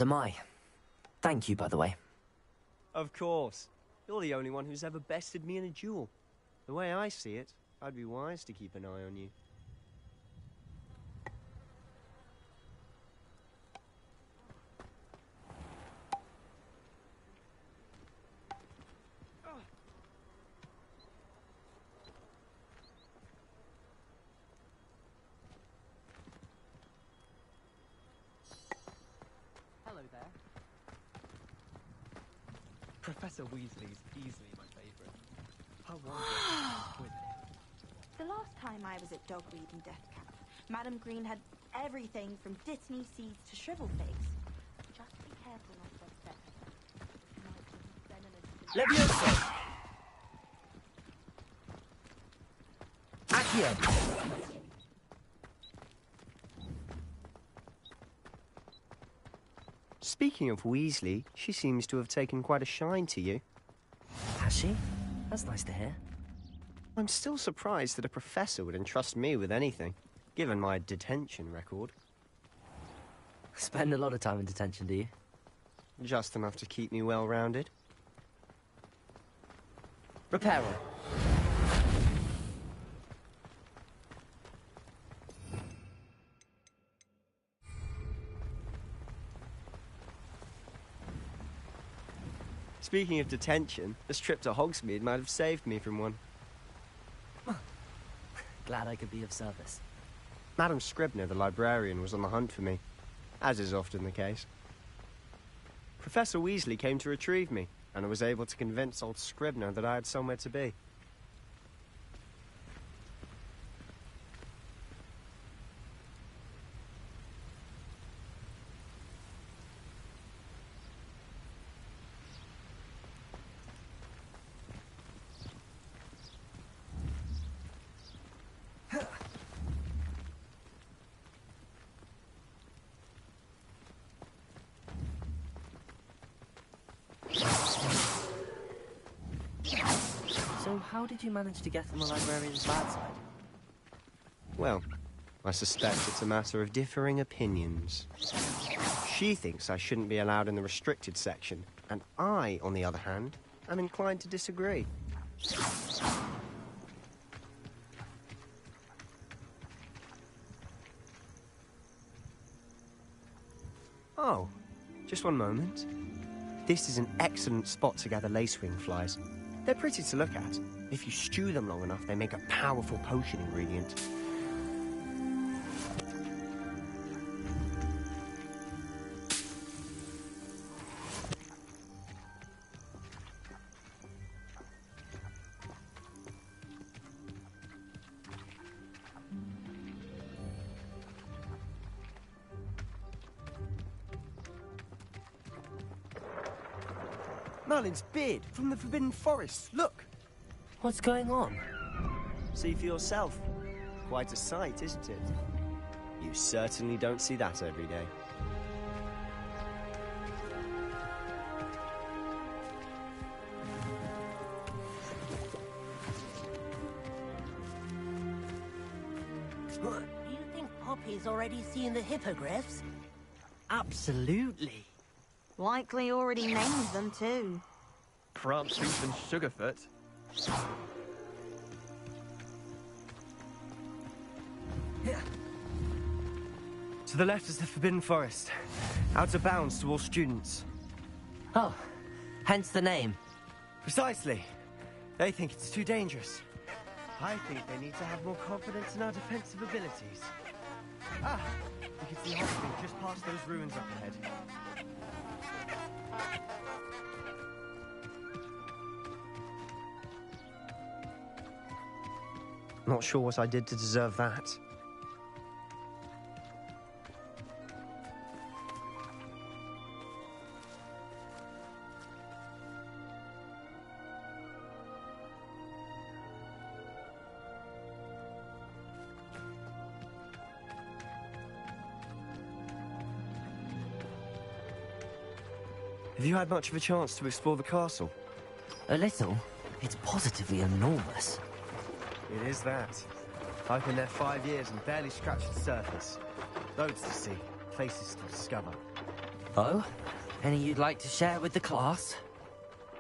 Am I? Thank you, by the way. Of course. You're the only one who's ever bested me in a duel. The way I see it, I'd be wise to keep an eye on you. Hello there. Professor Weasley's easily my favourite. How wonderful with it. The last time I was at Dogweed and Death Camp, Madam Green had everything from Dittany seeds to shrivel figs. Just be careful not to upset her. Levioso! Accio! Speaking of Weasley, she seems to have taken quite a shine to you. Has she? That's nice to hear. I'm still surprised that a professor would entrust me with anything, given my detention record. Spend a lot of time in detention, do you? Just enough to keep me well-rounded. Reparo. Speaking of detention, this trip to Hogsmeade might have saved me from one. Glad I could be of service. Madam Scribner, the librarian, was on the hunt for me, as is often the case. Professor Weasley came to retrieve me, and I was able to convince old Scribner that I had somewhere to be. So how did you manage to get on the librarian's bad side? Well, I suspect it's a matter of differing opinions. She thinks I shouldn't be allowed in the restricted section, and I, on the other hand, am inclined to disagree. Oh, just one moment. This is an excellent spot to gather lacewing flies. They're pretty to look at. If you stew them long enough, they make a powerful potion ingredient. Merlin's beard from the Forbidden Forest. Look! What's going on? See for yourself. Quite a sight, isn't it? You certainly don't see that every day. Do you think Poppy's already seen the hippogriffs? Absolutely. Likely already named them too. Prancehoof and Sugarfoot. To the left is the Forbidden Forest. Out of bounds to all students. Oh, hence the name. Precisely. They think it's too dangerous. I think they need to have more confidence in our defensive abilities. Ah, you can see Hogsmeade just past those ruins up ahead. Not sure what I did to deserve that. Have you had much of a chance to explore the castle? A little. It's positively enormous. It is that. I've been there 5 years and barely scratched the surface. Loads to see, places to discover. Oh? Any you'd like to share with the class?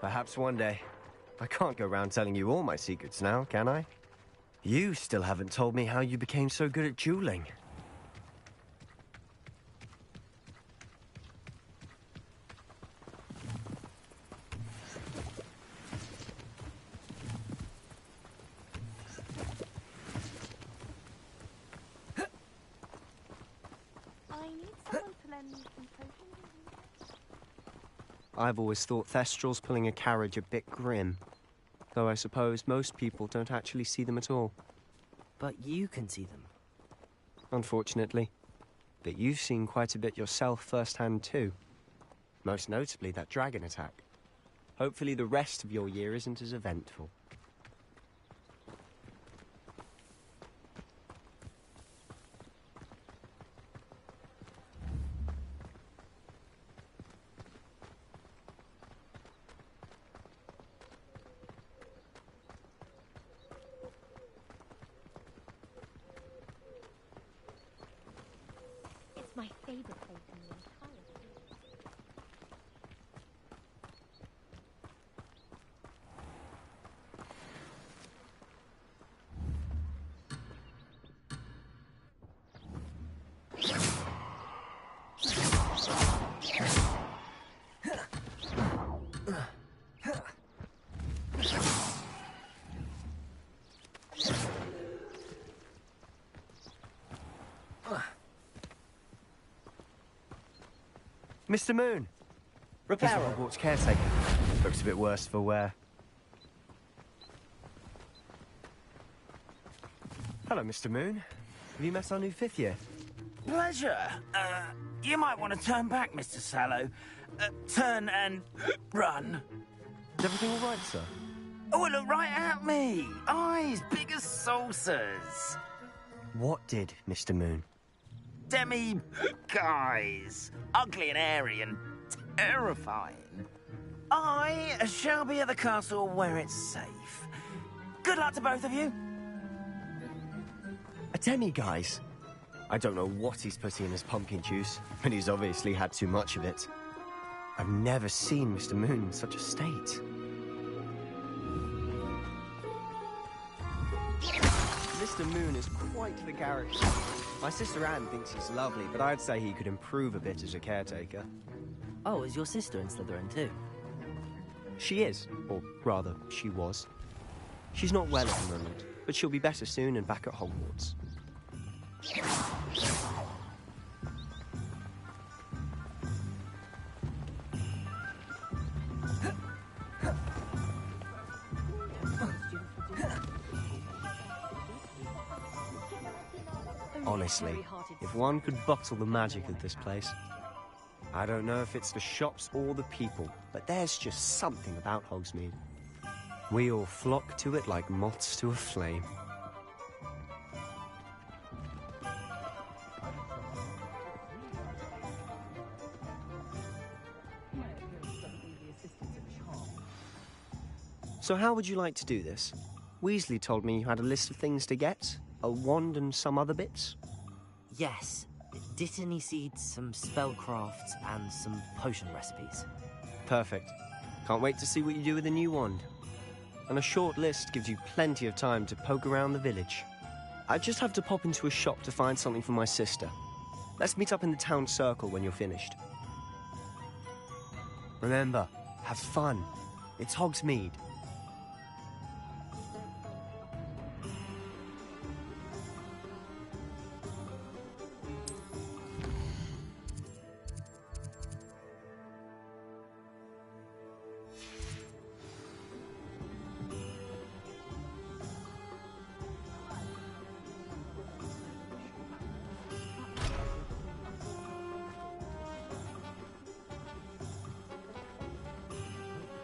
Perhaps one day. I can't go around telling you all my secrets now, can I? You still haven't told me how you became so good at dueling. I need someone to lend me some potions. I've always thought Thestrals pulling a carriage a bit grim. Though I suppose most people don't actually see them at all. But you can see them. Unfortunately. But you've seen quite a bit yourself firsthand too. Most notably that dragon attack. Hopefully the rest of your year isn't as eventful. It's my favorite place in the entire city. Mr. Moon! He's the Hogwarts caretaker. Looks a bit worse for wear. Hello, Mr. Moon. Have you met our new fifth year? Pleasure. You might want to turn back, Mr. Sallow. Turn and run. Is everything all right, sir? Oh, look right at me. Eyes big as saucers. What did, Mr. Moon? Demi guys. Ugly and airy and terrifying. I shall be at the castle where it's safe. Good luck to both of you. A demi-guise? I don't know what he's putting in his pumpkin juice, but he's obviously had too much of it. I've never seen Mr. Moon in such a state. Mr. Moon is quite the character. My sister Anne thinks he's lovely, but I'd say he could improve a bit as a caretaker. Oh, is your sister in Slytherin too? She is, or rather, she was. She's not well at the moment, but she'll be better soon and back at Hogwarts. Honestly, if one could bottle the magic of this place. I don't know if it's the shops or the people, but there's just something about Hogsmeade. We all flock to it like moths to a flame. So how would you like to do this? Weasley told me you had a list of things to get, a wand and some other bits. Yes. Dittany seeds, some spellcrafts, and some potion recipes. Perfect. Can't wait to see what you do with the new wand. And a short list gives you plenty of time to poke around the village. I just have to pop into a shop to find something for my sister. Let's meet up in the town circle when you're finished. Remember, have fun. It's Hogsmeade.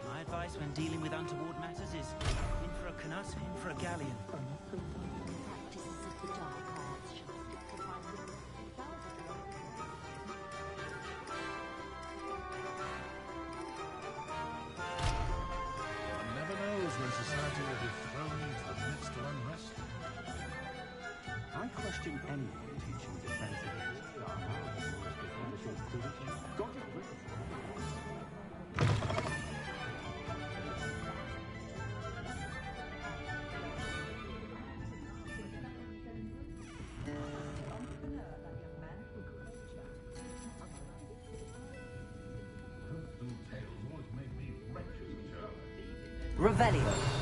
My advice when dealing with untoward matters is in for a canut, in for a galleon. One never knows when society will be thrown into the midst of unrest. I question anyone teaching defense against our because it shows prudently. God is written Revelio.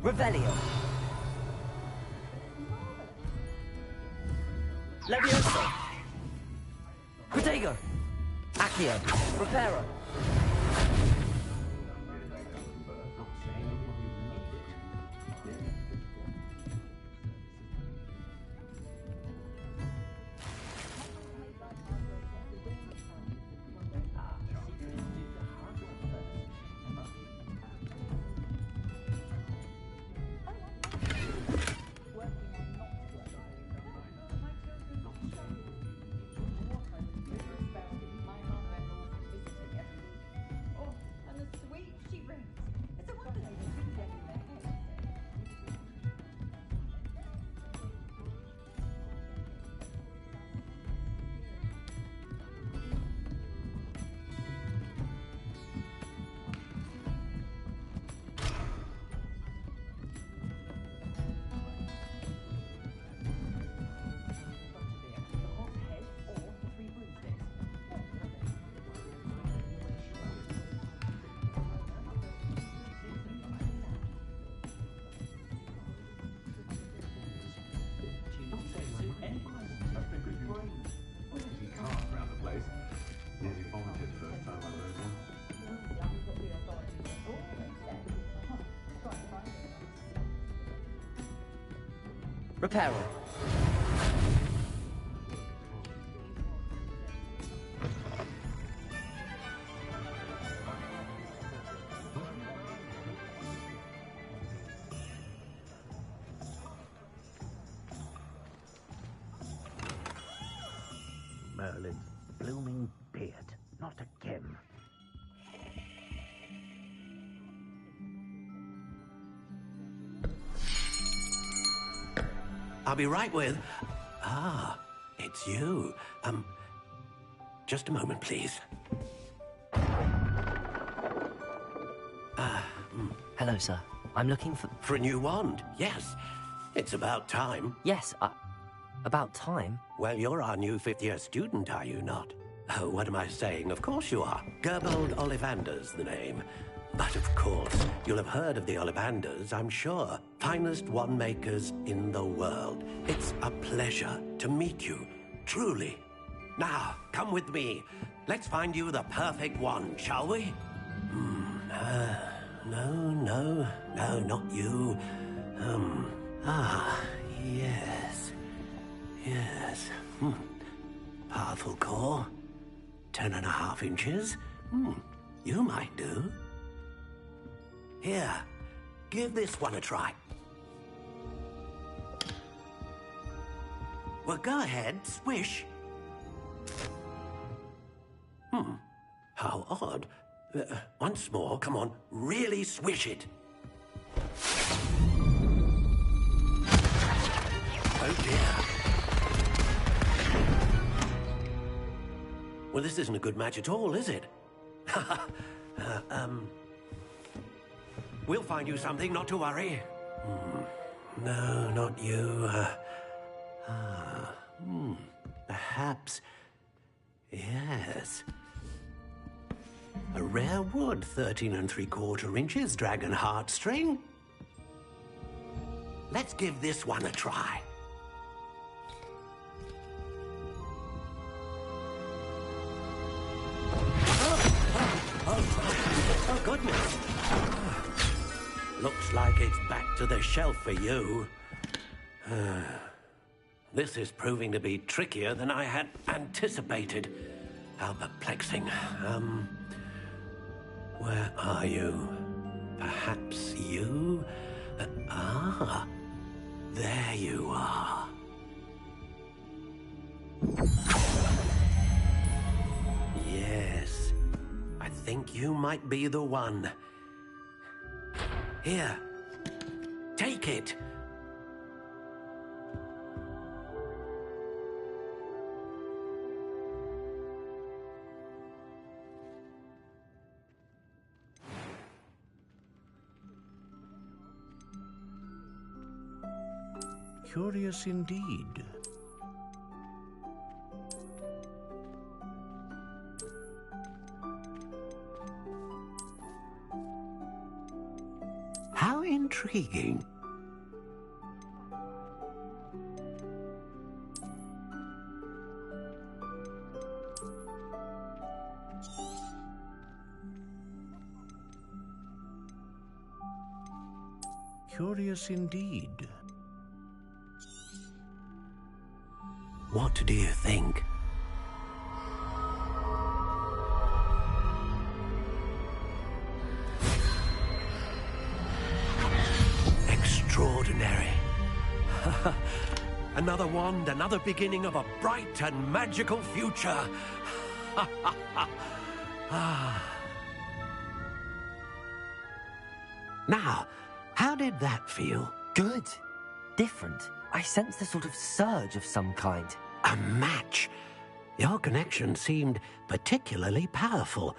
Revelio. Levioso. Protego. Accio. Reparo. Reparo. Merlin's blooming beard. Not again. I'll be right with... Ah, it's you. Just a moment, please. Hello, sir. I'm looking for... For a new wand, yes. It's about time. Yes, about time. Well, you're our new fifth-year student, are you not? Oh, what am I saying? Of course you are. Gerbold Ollivander's the name. But of course, you'll have heard of the Ollivanders, I'm sure. Finest wand makers in the world. It's a pleasure to meet you, truly. Now, come with me. Let's find you the perfect wand, shall we? No, not you. Yes. Powerful core. 10.5 inches. You might do. Here, give this one a try. Well, go ahead, swish. How odd. Once more, come on, really swish it. Oh dear. Well, this isn't a good match at all, is it? We'll find you something, not to worry. No, not you. Perhaps... Yes. A rare wood, 13 3/4 inches, dragon heartstring. Let's give this one a try. Oh, goodness. Looks like it's back to the shelf for you. This is proving to be trickier than I had anticipated. How perplexing. Where are you? Perhaps you? There you are. think you might be the one. Here, take it. Curious indeed. How intriguing. Curious indeed. What do you think? Extraordinary. Another wand, another beginning of a bright and magical future. Now, how did that feel? Good. Different. I sensed a sort of surge of some kind. A match. Your connection seemed particularly powerful.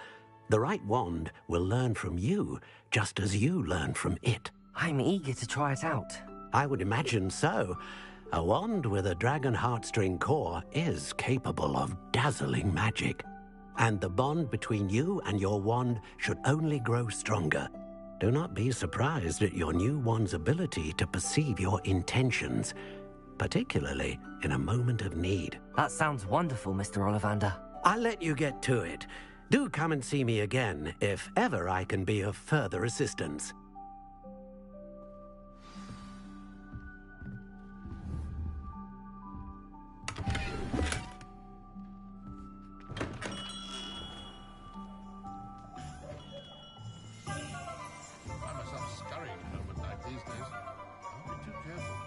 The right wand will learn from you, just as you learn from it. I'm eager to try it out. I would imagine so. A wand with a dragon heartstring core is capable of dazzling magic. And the bond between you and your wand should only grow stronger. Do not be surprised at your new wand's ability to perceive your intentions, particularly in a moment of need. That sounds wonderful, Mr. Ollivander. I'll let you get to it. Do come and see me again if ever I can be of further assistance. Find myself scurrying home at night these days. I'll be too careful.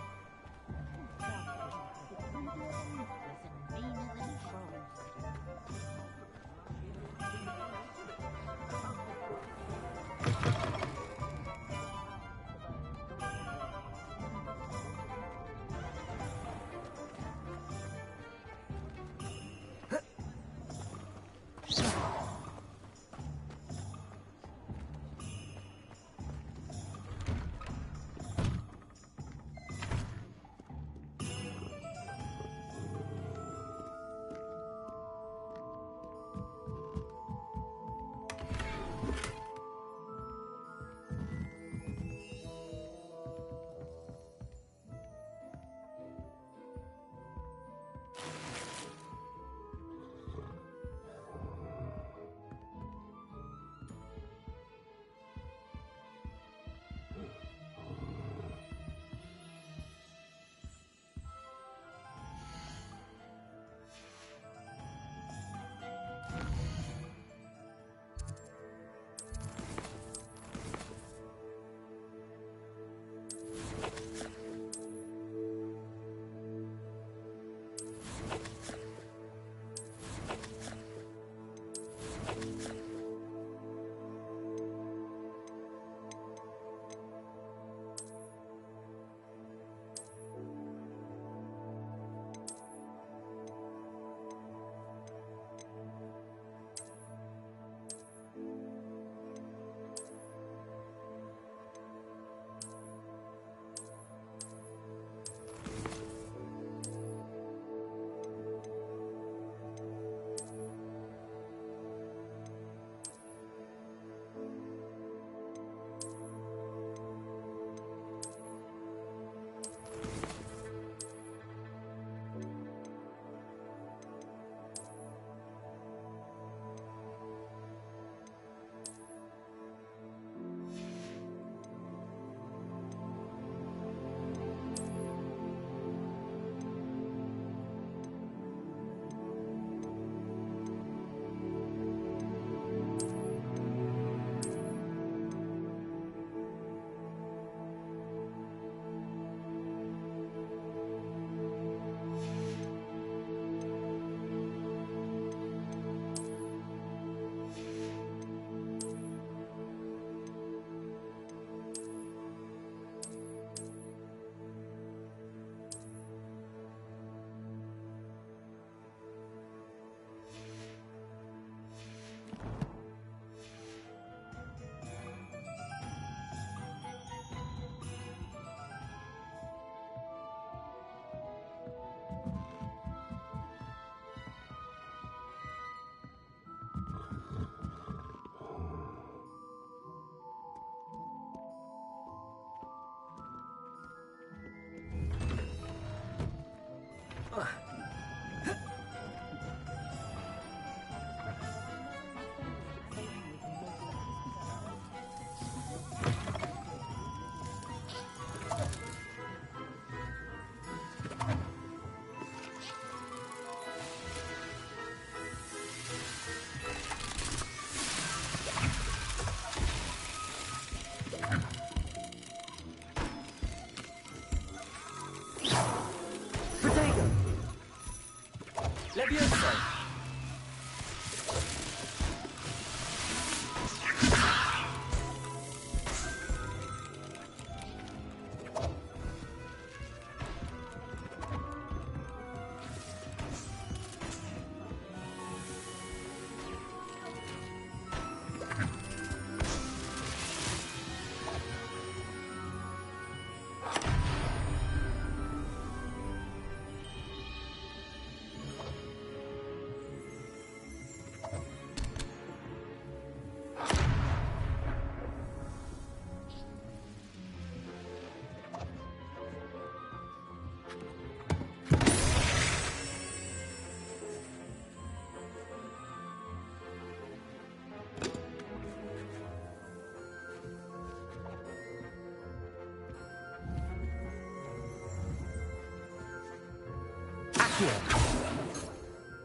Accio.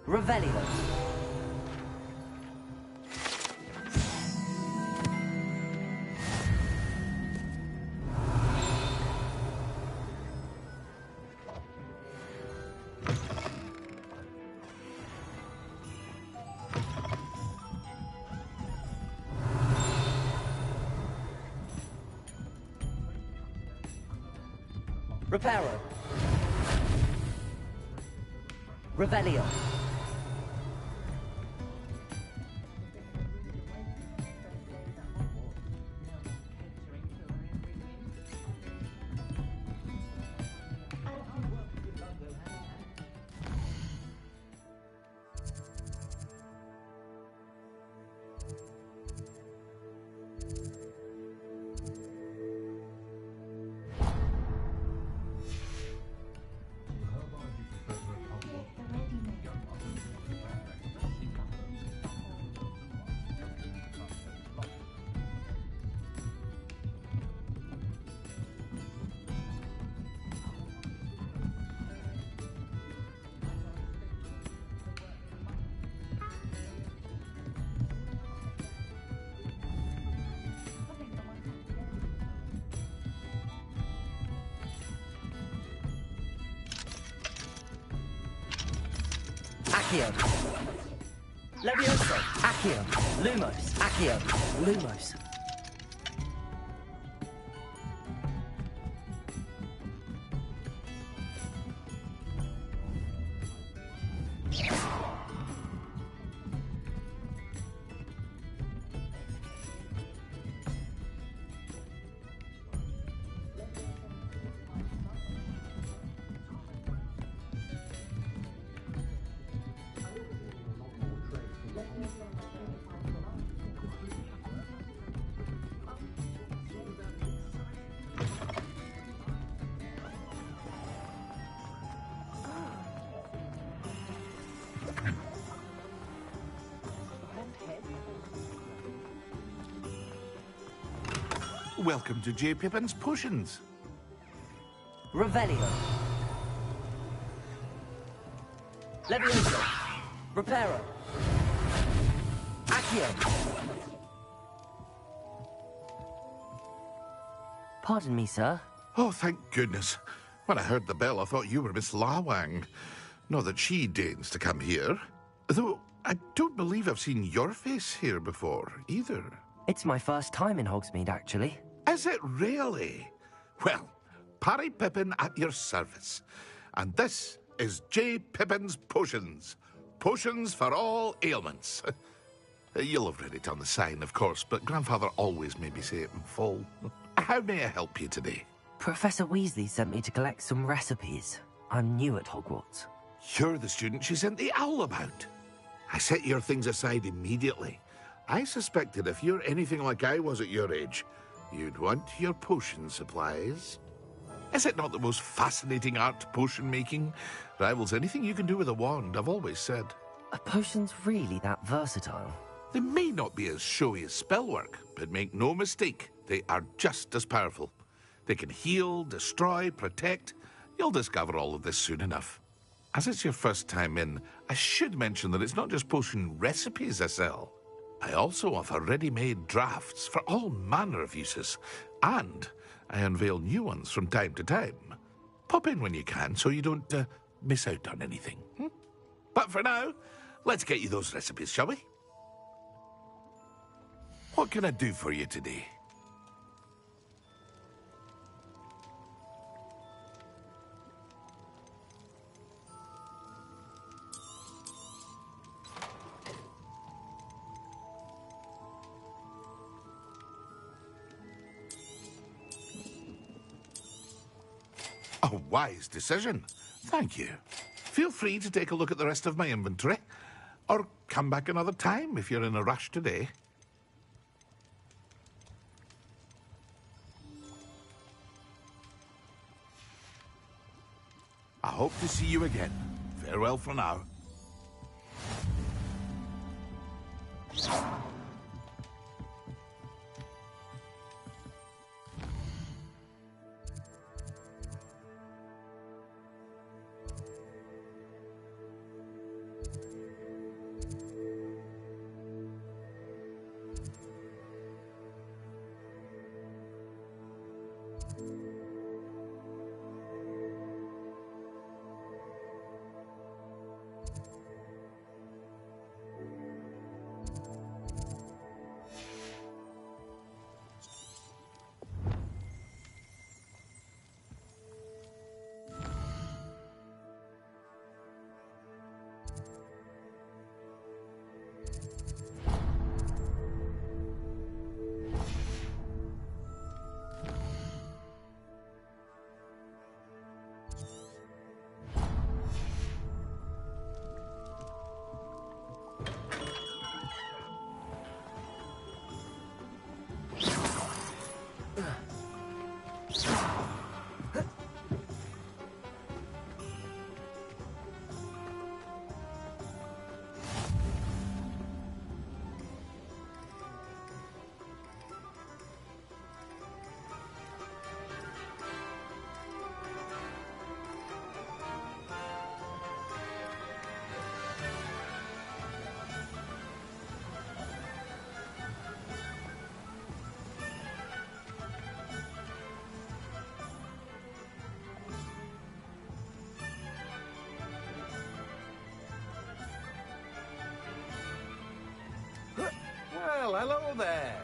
Revelio. Reparo. Revelio. Accio. Levioso. Accio. Lumos. Accio. Lumos. Welcome to J. Pippin's Potions. Revelio. Levioso. Reparo. Accio. Pardon me, sir. Oh, thank goodness. When I heard the bell, I thought you were Miss Lawang. Not that she deigns to come here. Though I don't believe I've seen your face here before, either. It's my first time in Hogsmeade, actually. Is it really? Well, Parry Pippin at your service. And this is J. Pippin's Potions. Potions for all ailments. You'll have read it on the sign, of course, but Grandfather always made me say it in full. How may I help you today? Professor Weasley sent me to collect some recipes. I'm new at Hogwarts. You're the student she sent the owl about. I set your things aside immediately. I suspected if you're anything like I was at your age, you'd want your potion supplies. Is it not the most fascinating art, potion making? Rivals anything you can do with a wand, I've always said. Are potions really that versatile? They may not be as showy as spellwork, but make no mistake, they are just as powerful. They can heal, destroy, protect. You'll discover all of this soon enough. As it's your first time in, I should mention that it's not just potion recipes I sell. I also offer ready-made drafts for all manner of uses, and I unveil new ones from time to time. Pop in when you can so you don't miss out on anything. But for now, let's get you those recipes, shall we? What can I do for you today? A wise decision. Thank you. Feel free to take a look at the rest of my inventory, or come back another time if you're in a rush today. I hope to see you again. Farewell for now. hello there.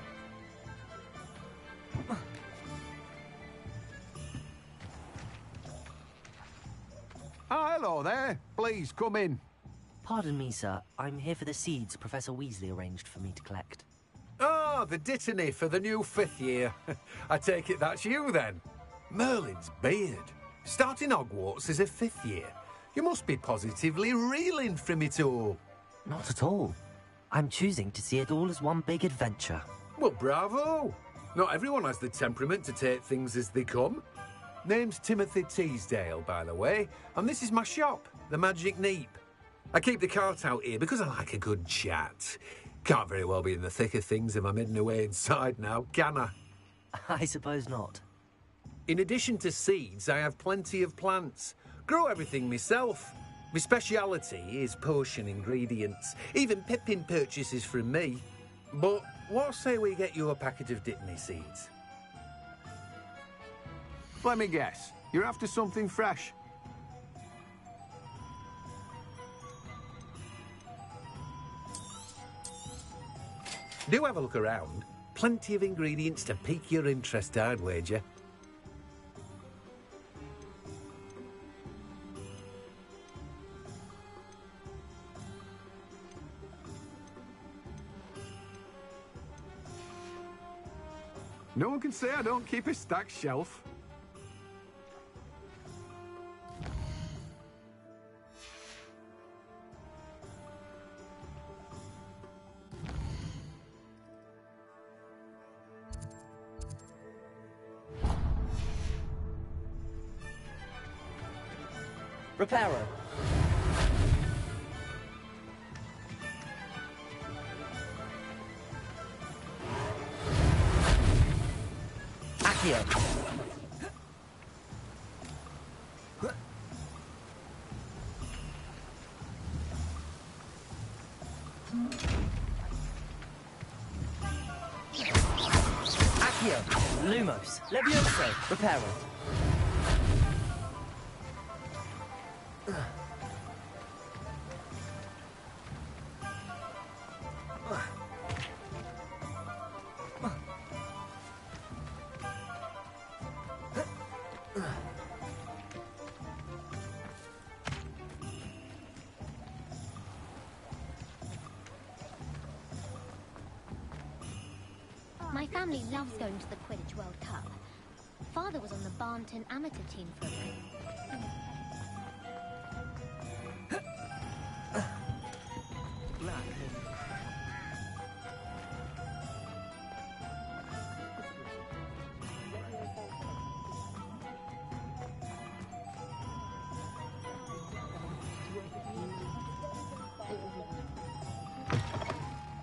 Oh, hello there. Please, come in. Pardon me, sir. I'm here for the seeds Professor Weasley arranged for me to collect. Oh, the dittany for the new 5th year. I take it that's you, then. Merlin's beard. Starting Hogwarts as a 5th year. You must be positively reeling from it all. Not at all. I'm choosing to see it all as one big adventure. Well, bravo. Not everyone has the temperament to take things as they come. Name's Timothy Teasdale, by the way, and this is my shop, the Magic Neep. I keep the cart out here because I like a good chat. Can't very well be in the thick of things if I'm hidden away inside now, can I? I suppose not. In addition to seeds, I have plenty of plants. Grow everything myself. My speciality is potion ingredients. Even Pippin purchases from me. But what say we get you a packet of Dittany seeds? Let me guess. You're after something fresh. Do have a look around. Plenty of ingredients to pique your interest, I'd wager. No one can say I don't keep a stacked shelf. Reparo. Accio. Accio. Lumos. Levioso. Reparo. My family loves going to the Quidditch World Cup. Father was on the Barnton amateur team for a bit.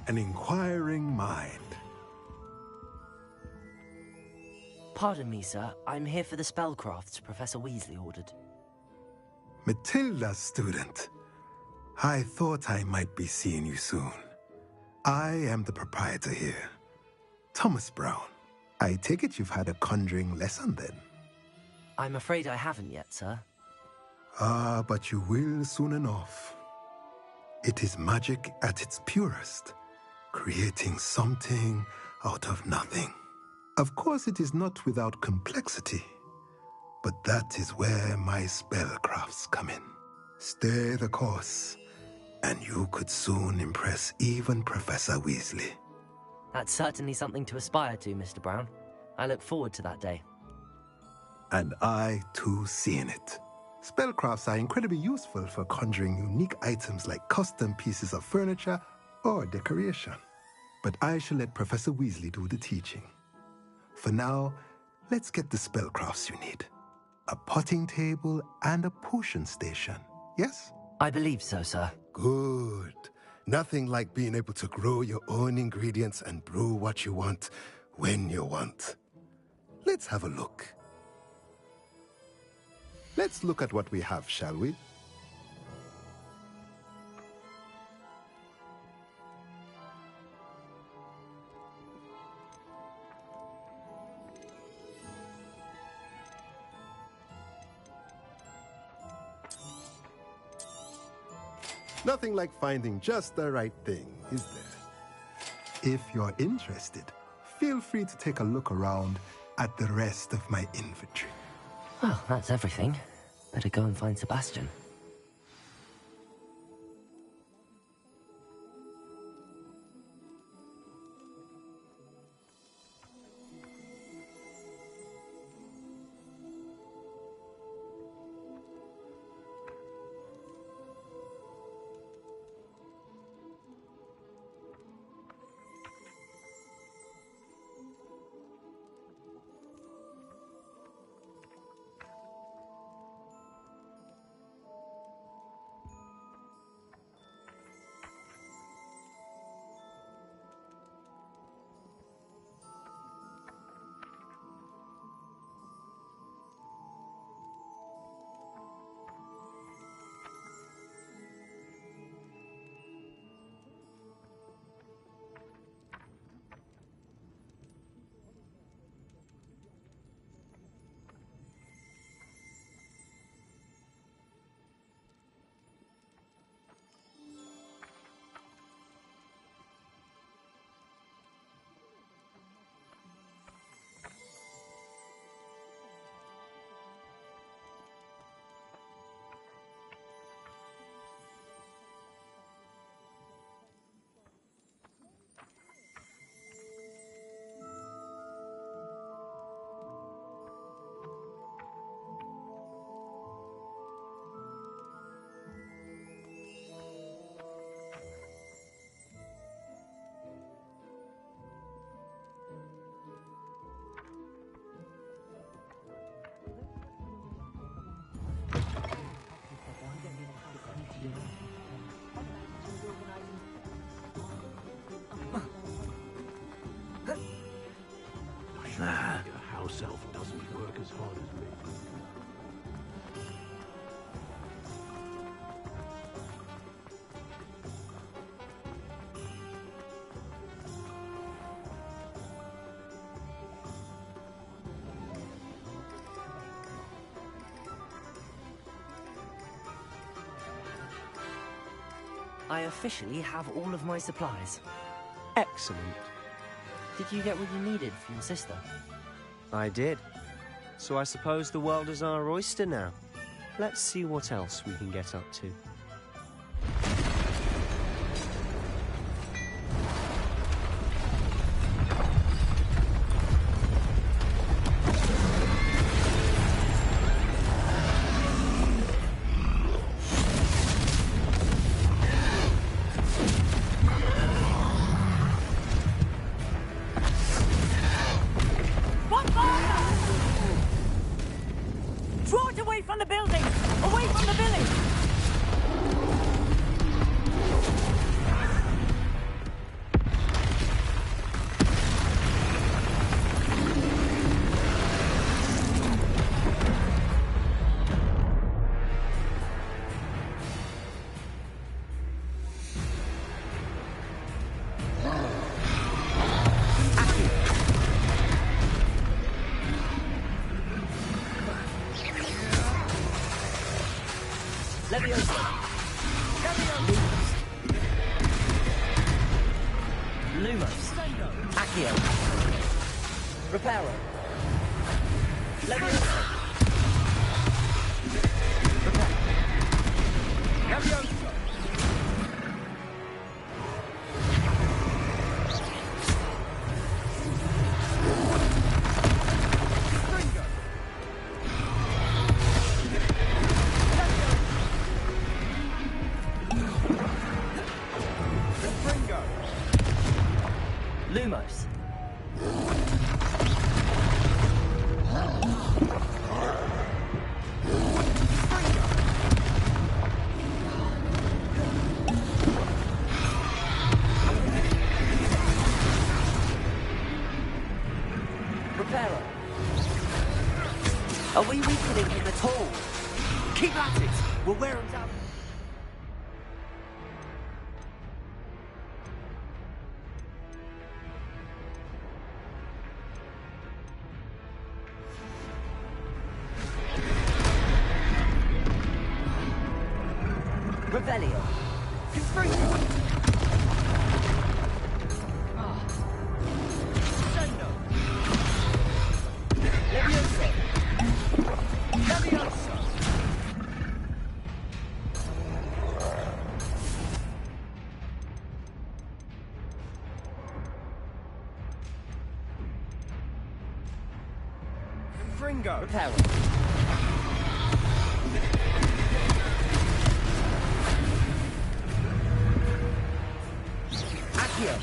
An inquiring mind. Pardon me, sir. I'm here for the spellcrafts Professor Weasley ordered. Matilda's student. I thought I might be seeing you soon. I am the proprietor here, Thomas Brown. I take it you've had a conjuring lesson then? I'm afraid I haven't yet, sir. Ah, but you will soon enough. It is magic at its purest, creating something out of nothing. Of course, it is not without complexity, but that is where my spellcrafts come in. Stay the course, and you could soon impress even Professor Weasley. That's certainly something to aspire to, Mr. Brown. I look forward to that day. And I, too, see in it. Spellcrafts are incredibly useful for conjuring unique items like custom pieces of furniture or decoration. But I shall let Professor Weasley do the teaching. For now, let's get the spellcrafts you need. A potting table and a potion station, yes? I believe so, sir. Good. Nothing like being able to grow your own ingredients and brew what you want when you want. Let's have a look. Let's look at what we have, shall we? Nothing like finding just the right thing, is there? If you're interested, feel free to take a look around at the rest of my inventory. Well, that's everything. Better go and find Sebastian. A house elf doesn't work as hard as me. I officially have all of my supplies. Excellent. Did you get what you needed for your sister? I did. So I suppose the world is our oyster now. Let's see what else we can get up to. Lumos. Reparo. Are we weakening him at all? Keep at it. We'll wear him down. Revelio. Confringo. Fringo! Repairer. Accio!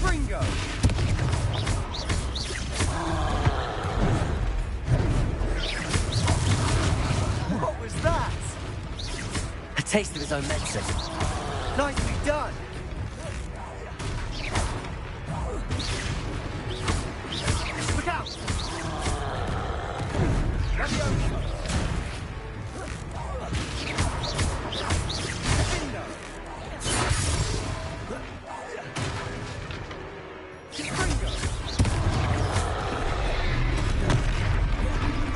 Fringo! What was that? A taste of his own medicine. Nicely done! Look out! Leviosa! Fringo! Fringo!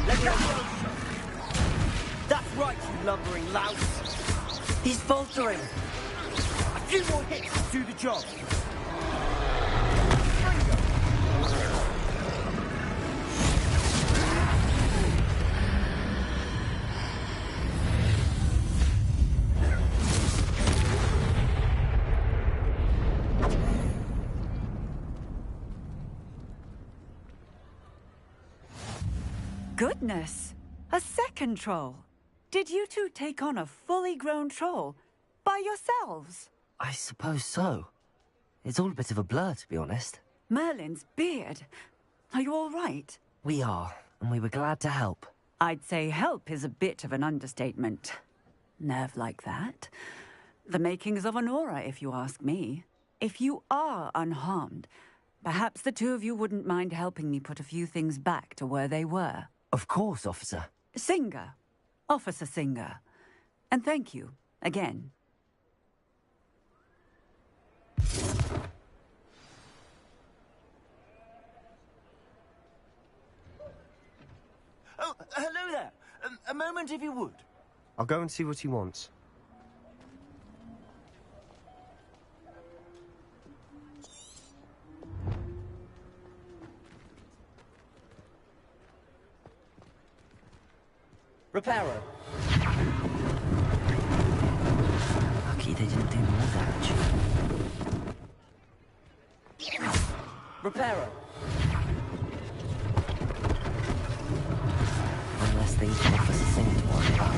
Leviosa! That's right, you lumbering louse! He's faltering. A few more hits to do the job. Goodness! A second troll! Did you two take on a fully grown troll? By yourselves? I suppose so. It's all a bit of a blur, to be honest. Merlin's beard. Are you all right? We are, and we were glad to help. I'd say help is a bit of an understatement. Nerve like that. The makings of an aura, if you ask me. If you are unharmed, perhaps the two of you wouldn't mind helping me put a few things back to where they were. Of course, officer. Singer. Officer Singer. And thank you, again. Oh, hello there. A moment, if you would. I'll go and see what he wants. Reparo. Lucky they didn't do more damage. Reparo. One less thing for Officer Singh to worry about.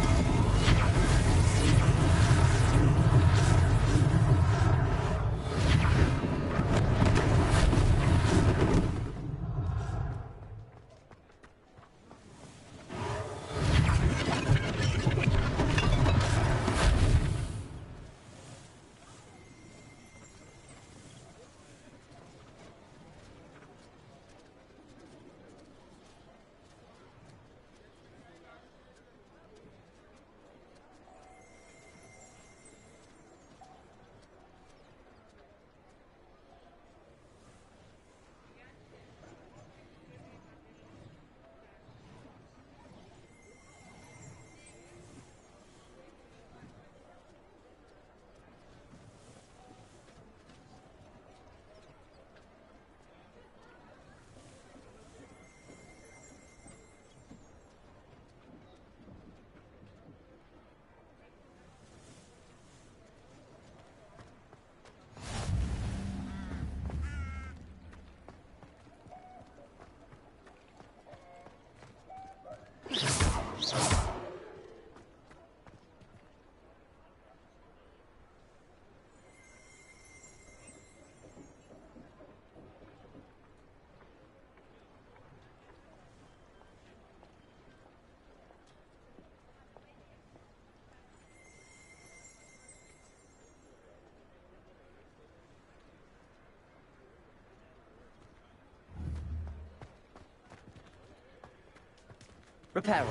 Reparo.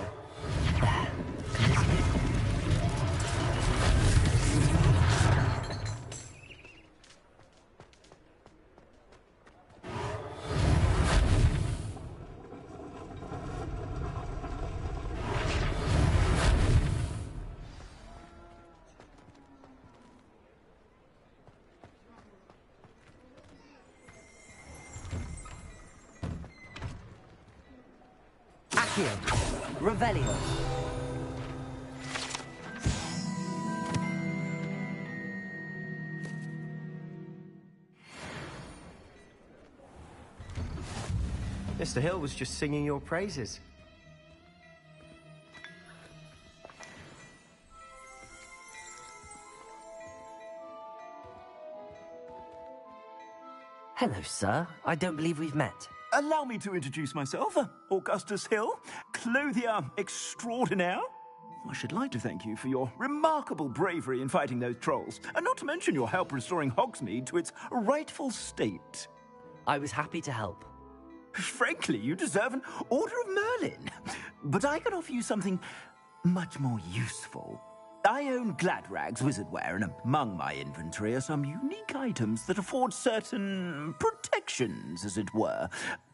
There. Accio. Revelio. Mr. Hill was just singing your praises. Hello, sir. I don't believe we've met. Allow me to introduce myself, Augustus Hill, clothier extraordinaire. I should like to thank you for your remarkable bravery in fighting those trolls, and not to mention your help restoring Hogsmeade to its rightful state. I was happy to help. Frankly, you deserve an Order of Merlin. But I can offer you something much more useful. I own Gladrag's wizardware, and among my inventory are some unique items that afford certain protections, as it were.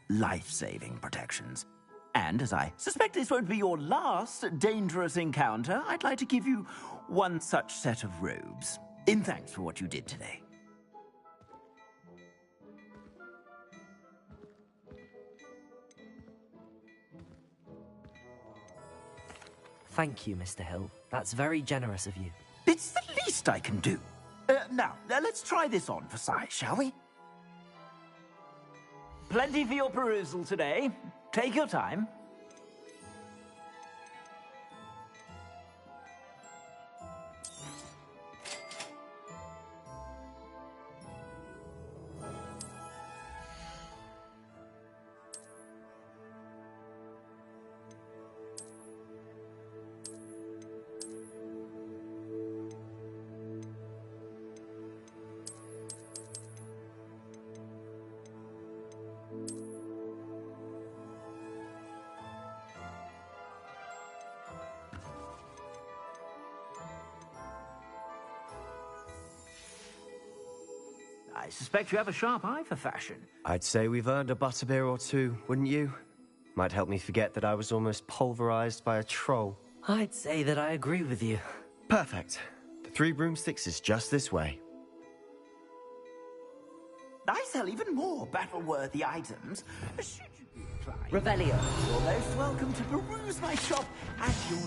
Life-saving protections. And as I suspect this won't be your last dangerous encounter, I'd like to give you one such set of robes, in thanks for what you did today. Thank you, Mr. Hill. That's very generous of you. It's the least I can do. Now, let's try this on for size, shall we? Plenty for your perusal today. Take your time. I suspect you have a sharp eye for fashion. I'd say we've earned a butterbeer or two, wouldn't you? Might help me forget that I was almost pulverized by a troll. I'd say that I agree with you. Perfect. The Three Broomsticks is just this way. I sell even more battle-worthy items. Should you be inclined, Revelio. you're most welcome to peruse my shop at your...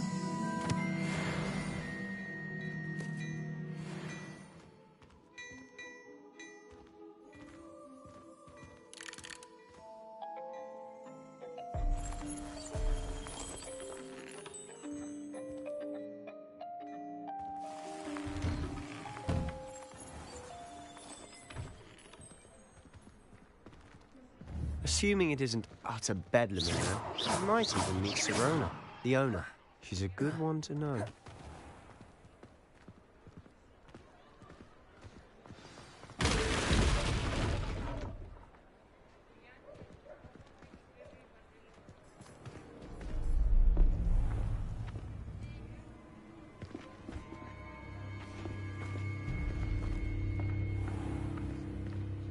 Assuming it isn't utter bedlam in there, I might even meet Sirona, the owner. She's a good one to know.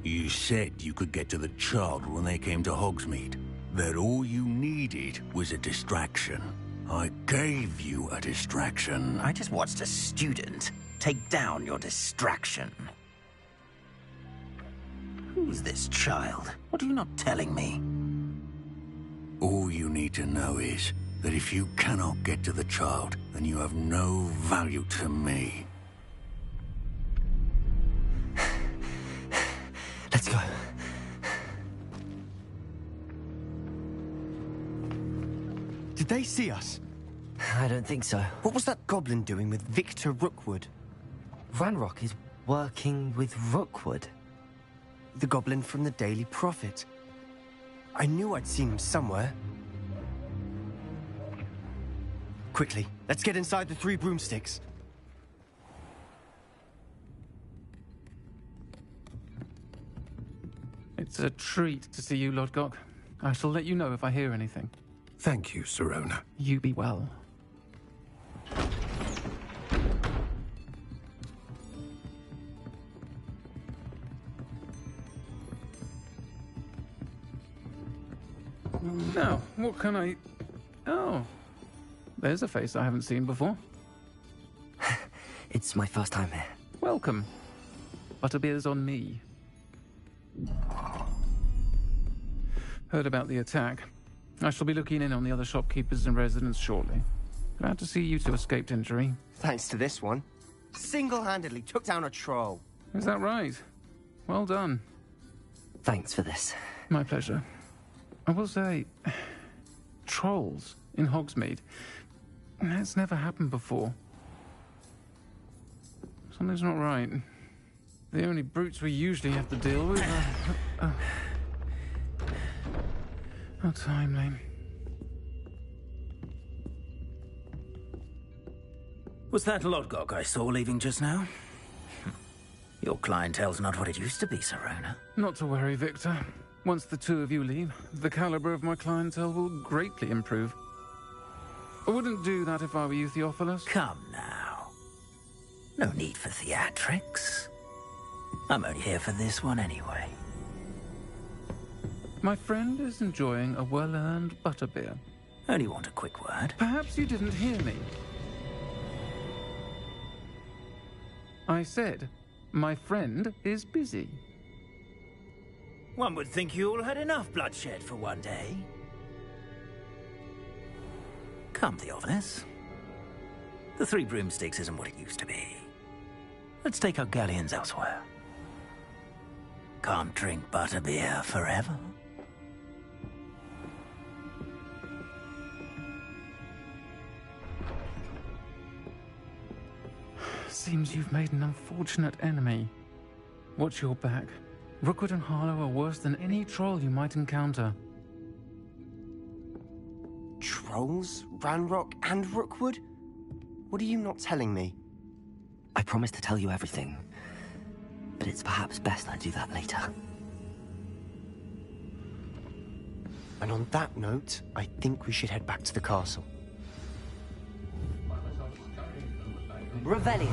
You said you could get to the child when they came to Hogsmeade. That all you needed was a distraction. I gave you a distraction. I just watched a student take down your distraction. Who's this child? What are you not telling me? All you need to know is that if you cannot get to the child, then you have no value to me. Let's go. Did they see us? I don't think so. What was that goblin doing with Victor Rookwood? Ranrock is working with Rookwood. The goblin from the Daily Prophet. I knew I'd seen him somewhere. Quickly, let's get inside the Three Broomsticks. It's a treat to see you, Lord Gok. I shall let you know if I hear anything. Thank you, Sirona. You be well. Now, what can I... Oh, there's a face I haven't seen before. It's my first time here. Welcome. Butterbeer's on me. Heard about the attack. I shall be looking in on the other shopkeepers and residents shortly. Glad to see you two escaped injury. Thanks to this one. Single-handedly took down a troll. Is that right? Well done. Thanks for this. My pleasure. I will say, trolls in Hogsmeade. That's never happened before. Something's not right. The only brutes we usually have to deal with are... How timely. Was that Lodgok I saw leaving just now? Your clientele's not what it used to be, Serona. Not to worry, Victor. Once the two of you leave, the caliber of my clientele will greatly improve. I wouldn't do that if I were you, Theophilus. Come now. No need for theatrics. I'm only here for this one anyway. My friend is enjoying a well-earned butterbeer. Only want a quick word. Perhaps you didn't hear me. I said, my friend is busy. One would think you all had enough bloodshed for one day. Come, Theophilus. The Three Broomsticks isn't what it used to be. Let's take our galleons elsewhere. Can't drink butterbeer forever. Seems you've made an unfortunate enemy. Watch your back. Rookwood and Harlow are worse than any troll you might encounter. Trolls? Ranrock and Rookwood? What are you not telling me? I promised to tell you everything, but it's perhaps best I do that later. And on that note, I think we should head back to the castle. Revelio.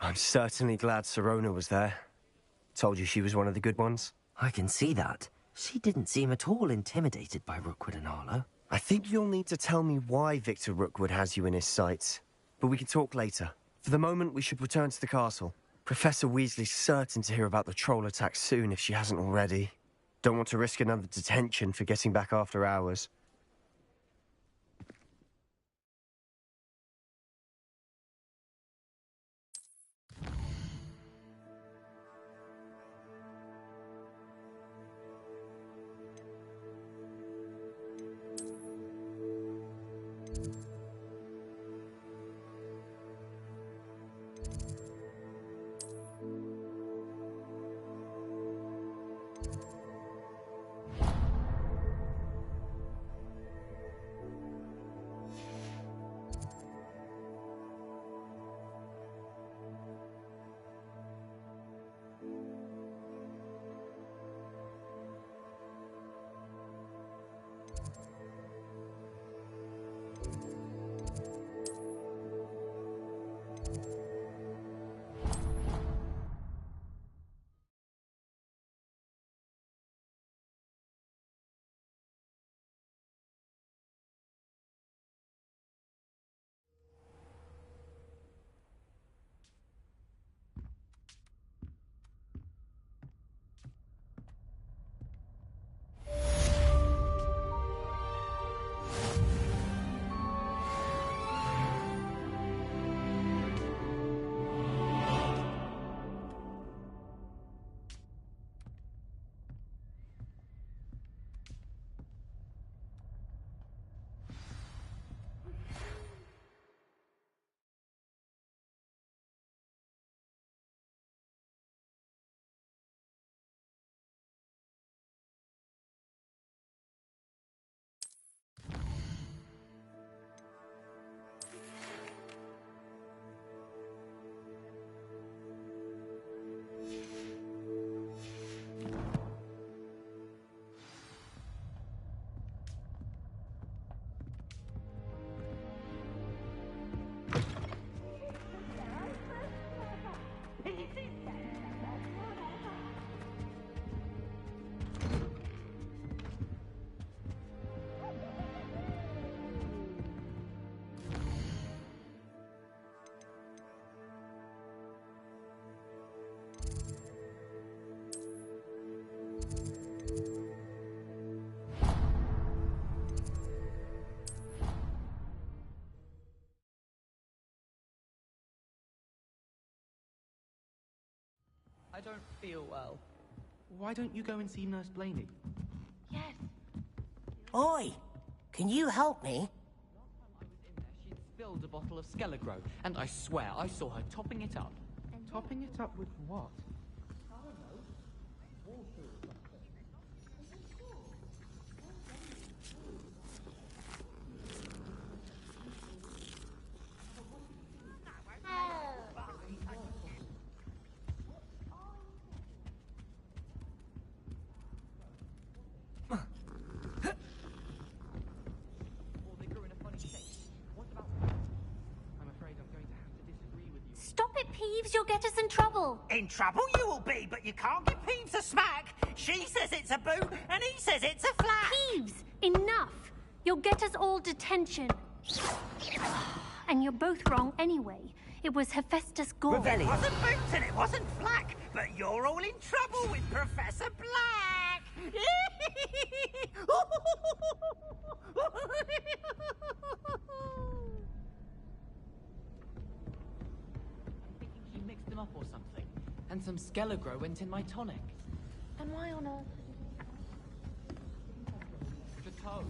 I'm certainly glad Serona was there. Told you she was one of the good ones. I can see that. She didn't seem at all intimidated by Rookwood and Harlow. I think you'll need to tell me why Victor Rookwood has you in his sights. But we can talk later. For the moment, we should return to the castle. Professor Weasley's certain to hear about the troll attack soon if she hasn't already. Don't want to risk another detention for getting back after hours. don't feel well. Why don't you go and see Nurse Blaney? Yes. Oi, can you help me? She'd spilled a bottle of Skelegro, and I swear I saw her topping it up. Topping it up with what? Stop it, Peeves. You'll get us in trouble. In trouble you will be, but you can't give Peeves a smack. She says it's a boot, and he says it's a flat. Peeves, enough. You'll get us all detention. And you're both wrong anyway. It was Hephaestus Gore. It wasn't boots and it wasn't flack, but you're all in trouble with Professor Black. She mixed them up or something. And some Skelegro went in my tonic. And why on earth? The toe.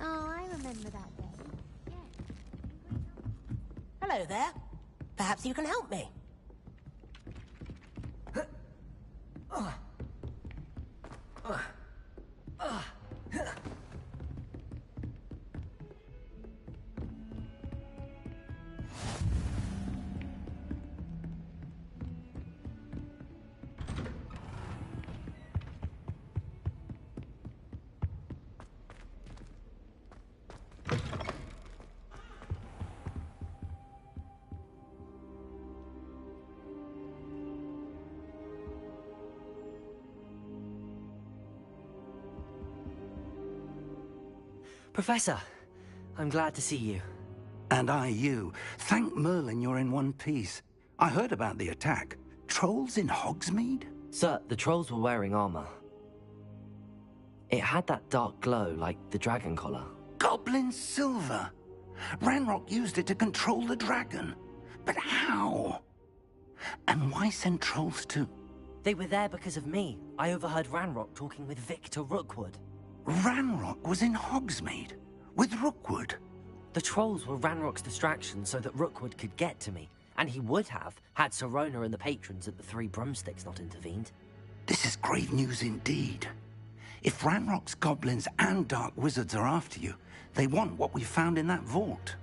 Oh, I remember that day. Hello there. Perhaps you can help me. Professor, I'm glad to see you. And I you. Thank Merlin you're in one piece. I heard about the attack. Trolls in Hogsmeade? Sir, the trolls were wearing armor. It had that dark glow like the dragon collar. Goblin silver! Ranrock used it to control the dragon. But how? And why send trolls to... They were there because of me. I overheard Ranrock talking with Victor Rookwood. Ranrock was in Hogsmeade? With Rookwood? The trolls were Ranrock's distraction so that Rookwood could get to me. And he would have, had Sirona and the patrons at the Three Broomsticks not intervened. This is grave news indeed. If Ranrock's goblins and dark wizards are after you, they want what we found in that vault.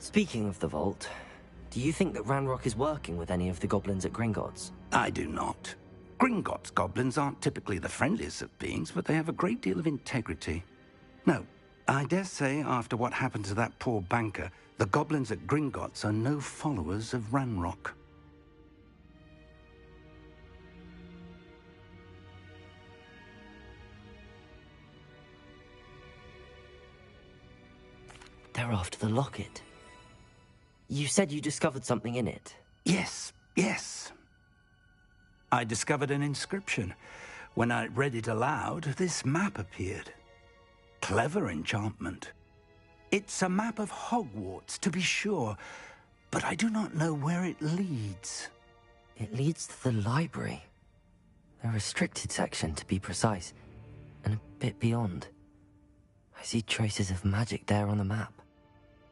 Speaking of the vault, do you think that Ranrock is working with any of the goblins at Gringotts? I do not. Gringotts goblins aren't typically the friendliest of beings, but they have a great deal of integrity. No, I dare say after what happened to that poor banker, the goblins at Gringotts are no followers of Ranrock. They're after the locket. You said you discovered something in it. Yes, yes. I discovered an inscription. When I read it aloud, this map appeared. Clever enchantment. It's a map of Hogwarts, to be sure, but I do not know where it leads. It leads to the library. The restricted section, to be precise, and a bit beyond. I see traces of magic there on the map.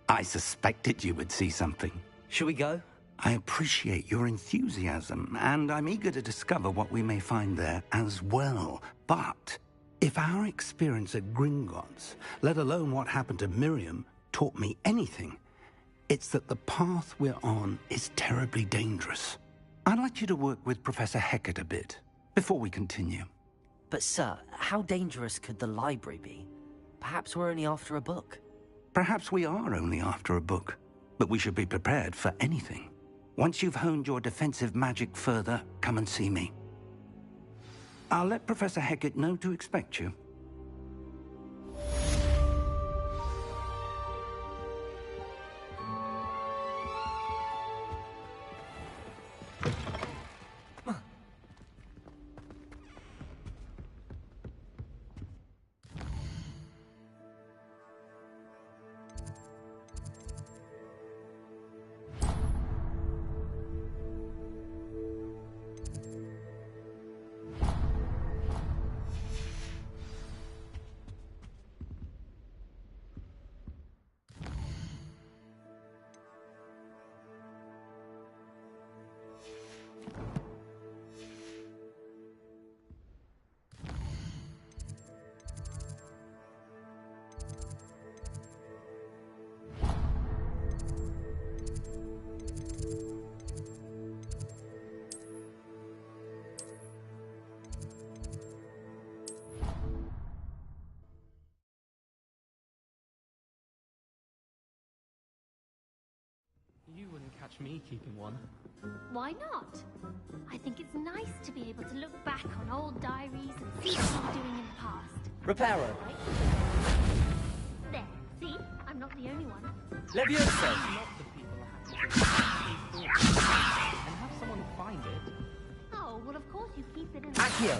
I suspected you would see something. Shall we go? I appreciate your enthusiasm, and I'm eager to discover what we may find there as well. But if our experience at Gringotts, let alone what happened to Miriam, taught me anything, it's that the path we're on is terribly dangerous. I'd like you to work with Professor Hecat a bit, before we continue. But sir, how dangerous could the library be? Perhaps we're only after a book. Perhaps we are only after a book, but we should be prepared for anything. Once you've honed your defensive magic further, come and see me. I'll let Professor Hecat know to expect you. catch me keeping one. Why not? I think it's nice to be able to look back on old diaries and see what you were doing in the past. Reparo. There, see? I'm not the only one. Levioso. Lots of people are happy to keep thoughts and have someone find it. Oh, well, of course you keep it in Accio.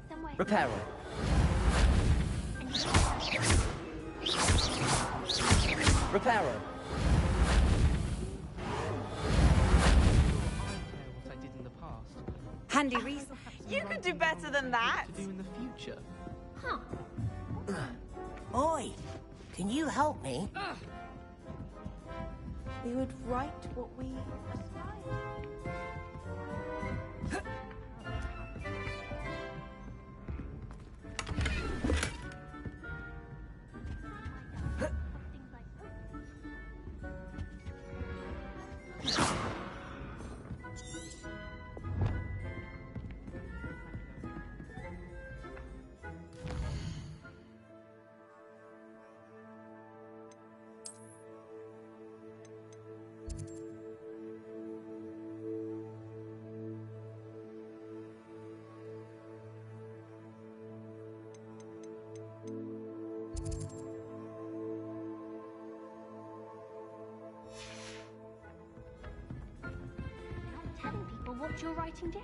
somewhere. Reparo. Reparo. What I did in the past. Handy Reese, you could do better than that. To do in the future. Huh. Oi, can you help me? We would write what we aspire. Telling people what you're writing down.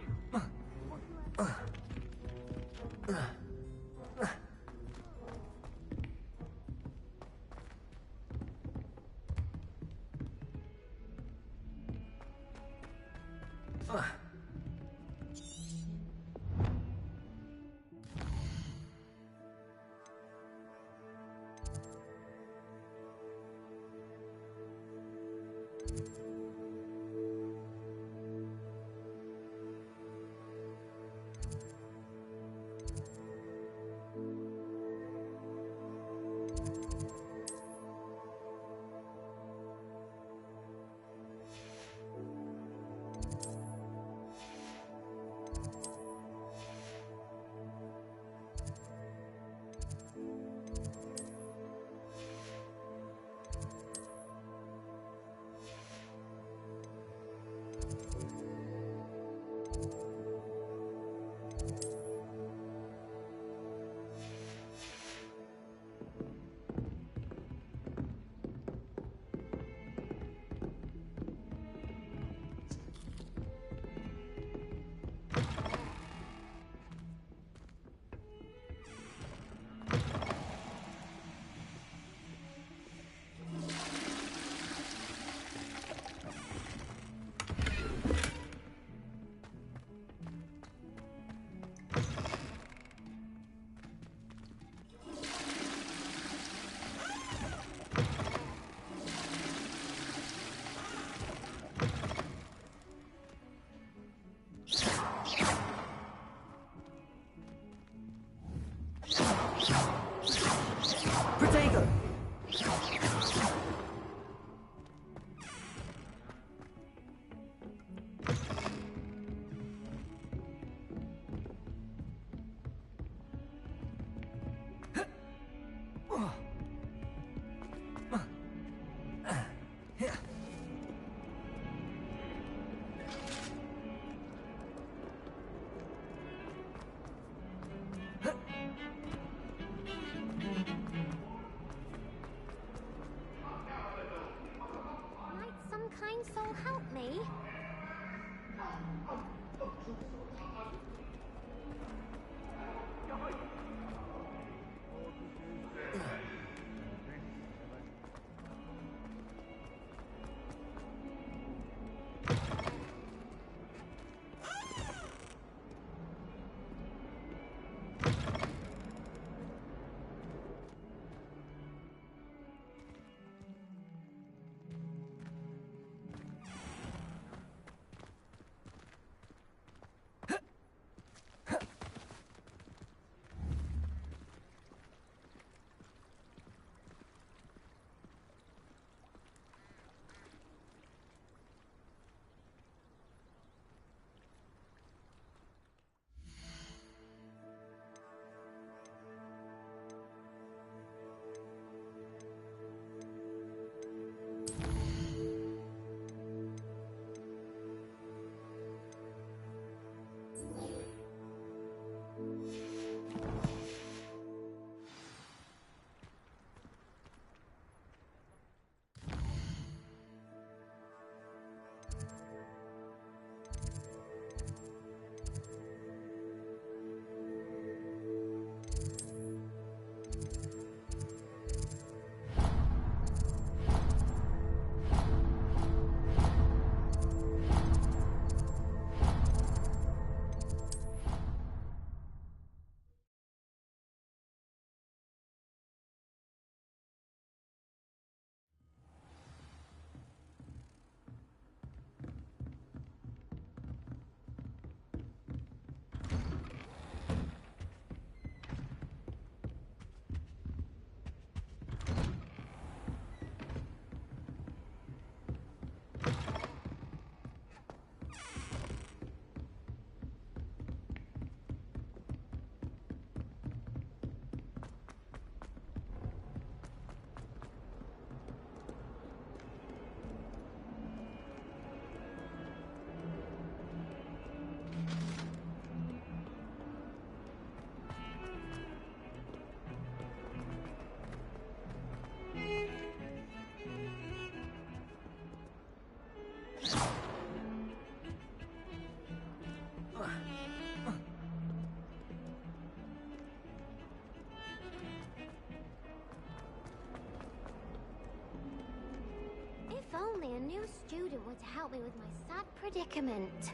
only a new student were to help me with my sad predicament.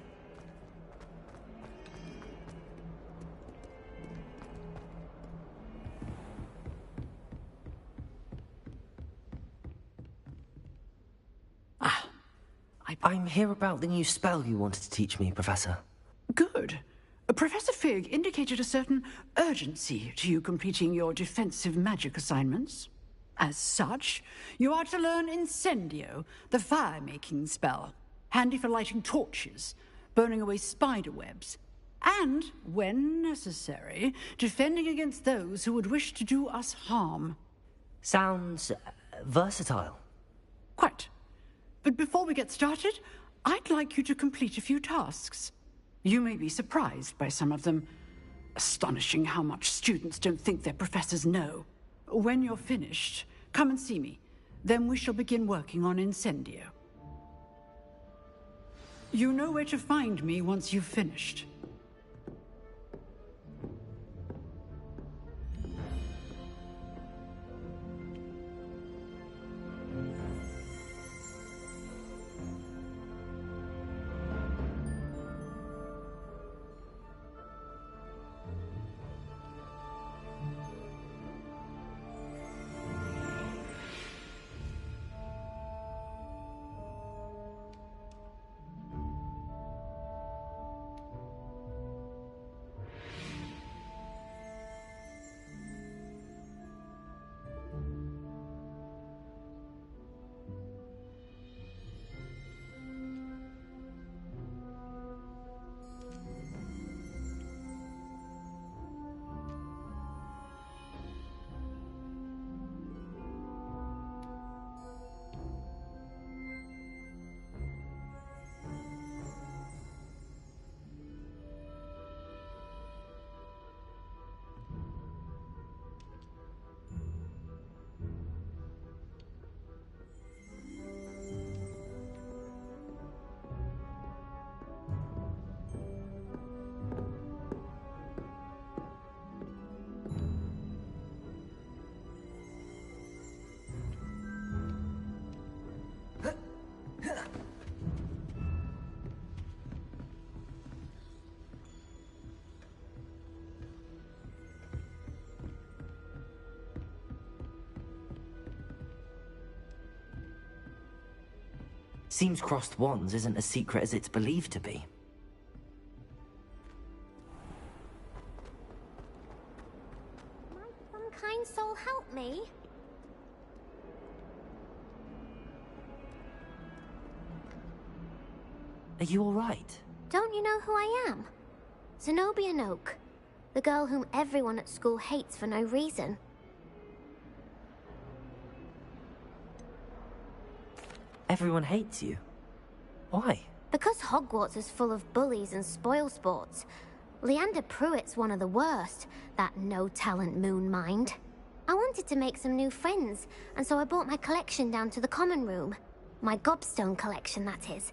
I'm here about the new spell you wanted to teach me, Professor. Good. Professor Fig indicated a certain urgency to you completing your defensive magic assignments. As such, you are to learn Incendio, the fire-making spell, handy for lighting torches, burning away spider webs, and, when necessary, defending against those who would wish to do us harm. Sounds versatile. Quite. But before we get started, I'd like you to complete a few tasks. You may be surprised by some of them. Astonishing how much students don't think their professors know. When you're finished, come and see me. Then we shall begin working on Incendio. You know where to find me once you've finished. Seems crossed wands isn't as secret as it's believed to be. Might some kind soul help me? Are you all right? Don't you know who I am? Zenobia Noak, the girl whom everyone at school hates for no reason. Everyone hates you. Why? Because Hogwarts is full of bullies and spoilsports. Leander Pruitt's one of the worst, that no-talent moon mind. I wanted to make some new friends, and so I brought my collection down to the common room. My gobstone collection, that is.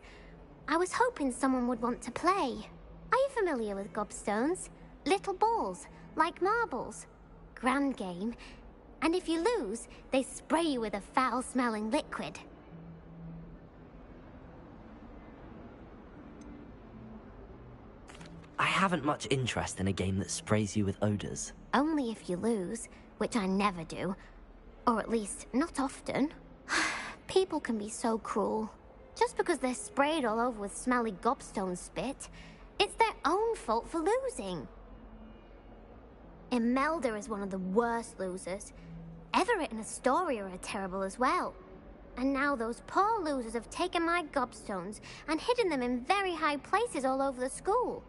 I was hoping someone would want to play. Are you familiar with gobstones? Little balls, like marbles. Grand game. And if you lose, they spray you with a foul-smelling liquid. I haven't much interest in a game that sprays you with odors. Only if you lose, which I never do. Or at least, not often. People can be so cruel. Just because they're sprayed all over with smelly gobstone spit, it's their own fault for losing. Imelda is one of the worst losers. Everett and Astoria are terrible as well. And now those poor losers have taken my gobstones and hidden them in very high places all over the school.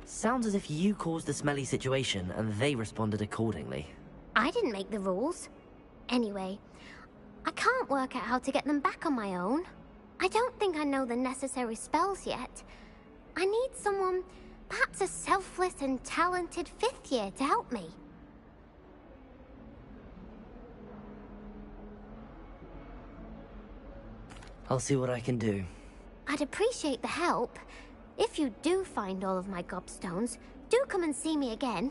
Sounds as if you caused the smelly situation and they responded accordingly. I didn't make the rules. Anyway, I can't work out how to get them back on my own. I don't think I know the necessary spells yet. I need someone, perhaps a selfless and talented fifth year to help me. I'll see what I can do. I'd appreciate the help. If you do find all of my gobstones, do come and see me again.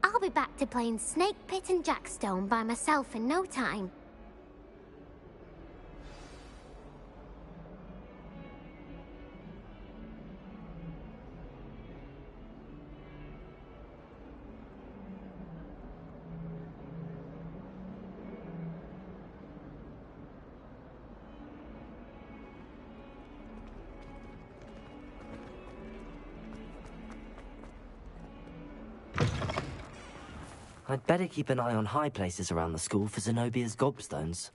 I'll be back to playing Snake Pit and Jackstone by myself in no time. I'd better keep an eye on high places around the school for Zenobia's gobstones.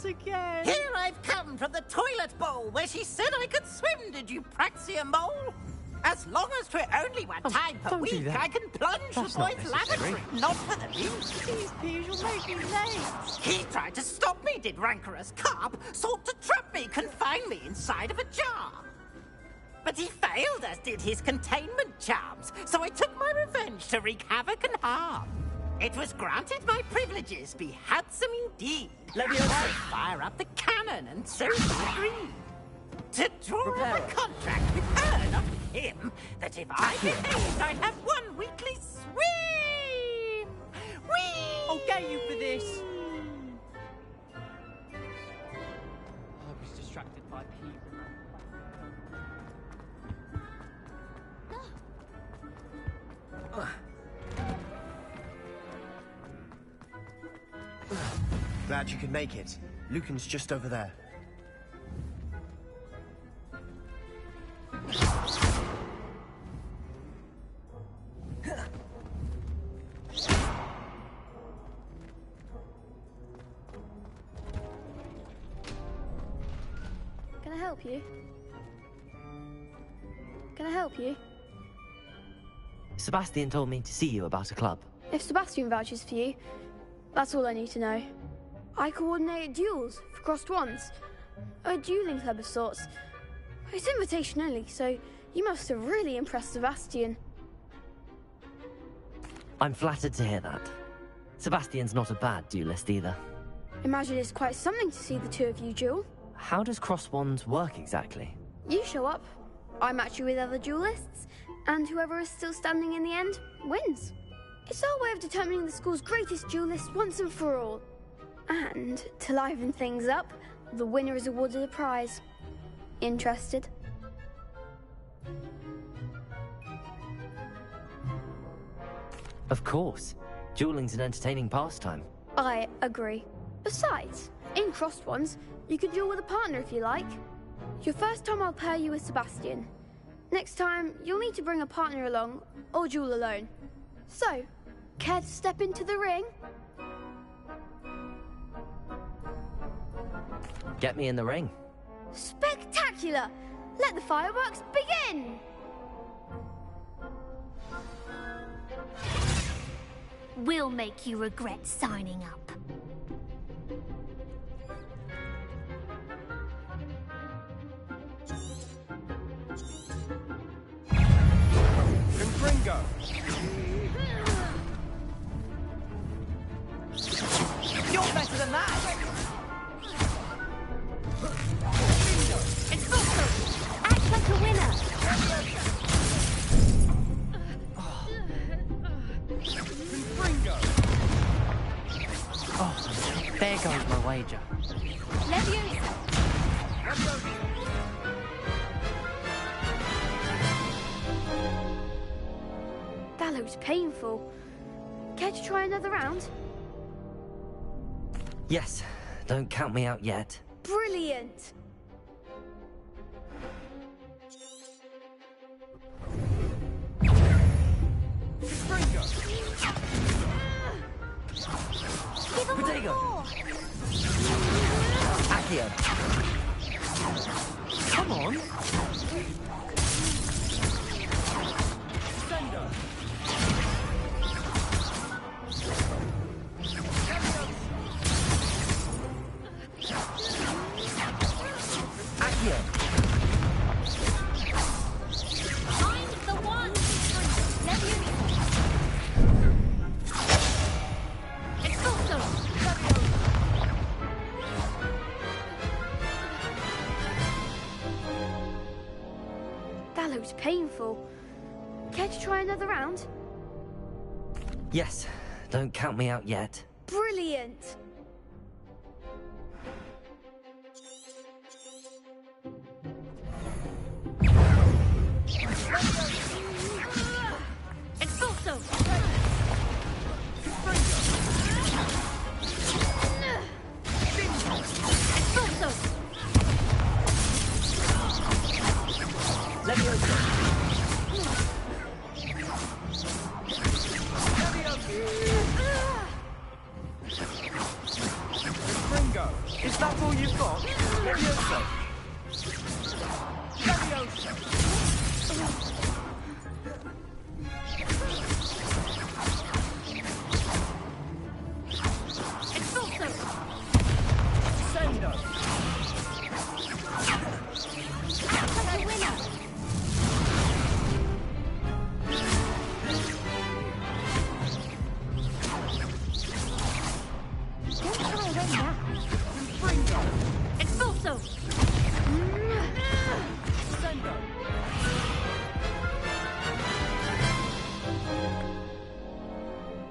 Again. Here I've come from the toilet bowl where she said I could swim, did you praxia mole? As long as 'twere only one time per week, I can plunge the boy's lavatory, not for the least. Please, you'll make me late. He tried to stop me, did rancorous carp, sought to trap me, confine me inside of a jar. But he failed, as did his containment charms, so I took my revenge to wreak havoc and harm. It was granted my privileges be handsome indeed. Leviosa, fire up the cannon, and so we agreed to draw up a contract with her, not him, that if I behaved, I'd have one weekly swim. Whee! I'll get you for this. I was distracted by Pete. Glad you could make it. Lucan's just over there. Can I help you? Can I help you? Sebastian told me to see you about a club. If Sebastian vouches for you, that's all I need to know. I coordinate duels for crossed ones. A dueling club of sorts. It's invitation only, so you must have really impressed Sebastian. I'm flattered to hear that. Sebastian's not a bad duelist either. Imagine it's quite something to see the two of you duel. How does cross wands work exactly? You show up, I match you with other duelists, and whoever is still standing in the end wins. It's our way of determining the school's greatest duelist once and for all. And, to liven things up, the winner is awarded a prize. Interested? Of course. Dueling's an entertaining pastime. I agree. Besides, In Crossed Ones, you can duel with a partner if you like. Your first time I'll pair you with Sebastian. Next time, you'll need to bring a partner along, or duel alone. So, care to step into the ring? Get me in the ring. Spectacular! Let the fireworks begin! We'll make you regret signing up. Confringo! You're better than that! It's awesome! Act like a winner! Confringo! Oh, there goes my wager. Leviosa! That looks painful. Care to try another round? Yes, don't count me out yet. Brilliant! Confringo! Protego! Accio! Come on! Sendo! Accio! Find the one! Leviosa! It's awesome! That looks painful. Care to try another round? Yes, don't count me out yet. Brilliant! It's awesome! It's awesome! Leviosa! Confringo! Is that all you've got? Leviosa! Leviosa! It's awesome! Sendo! Act like a winner! Don't try away now. Confringo! It's awesome! Sendo!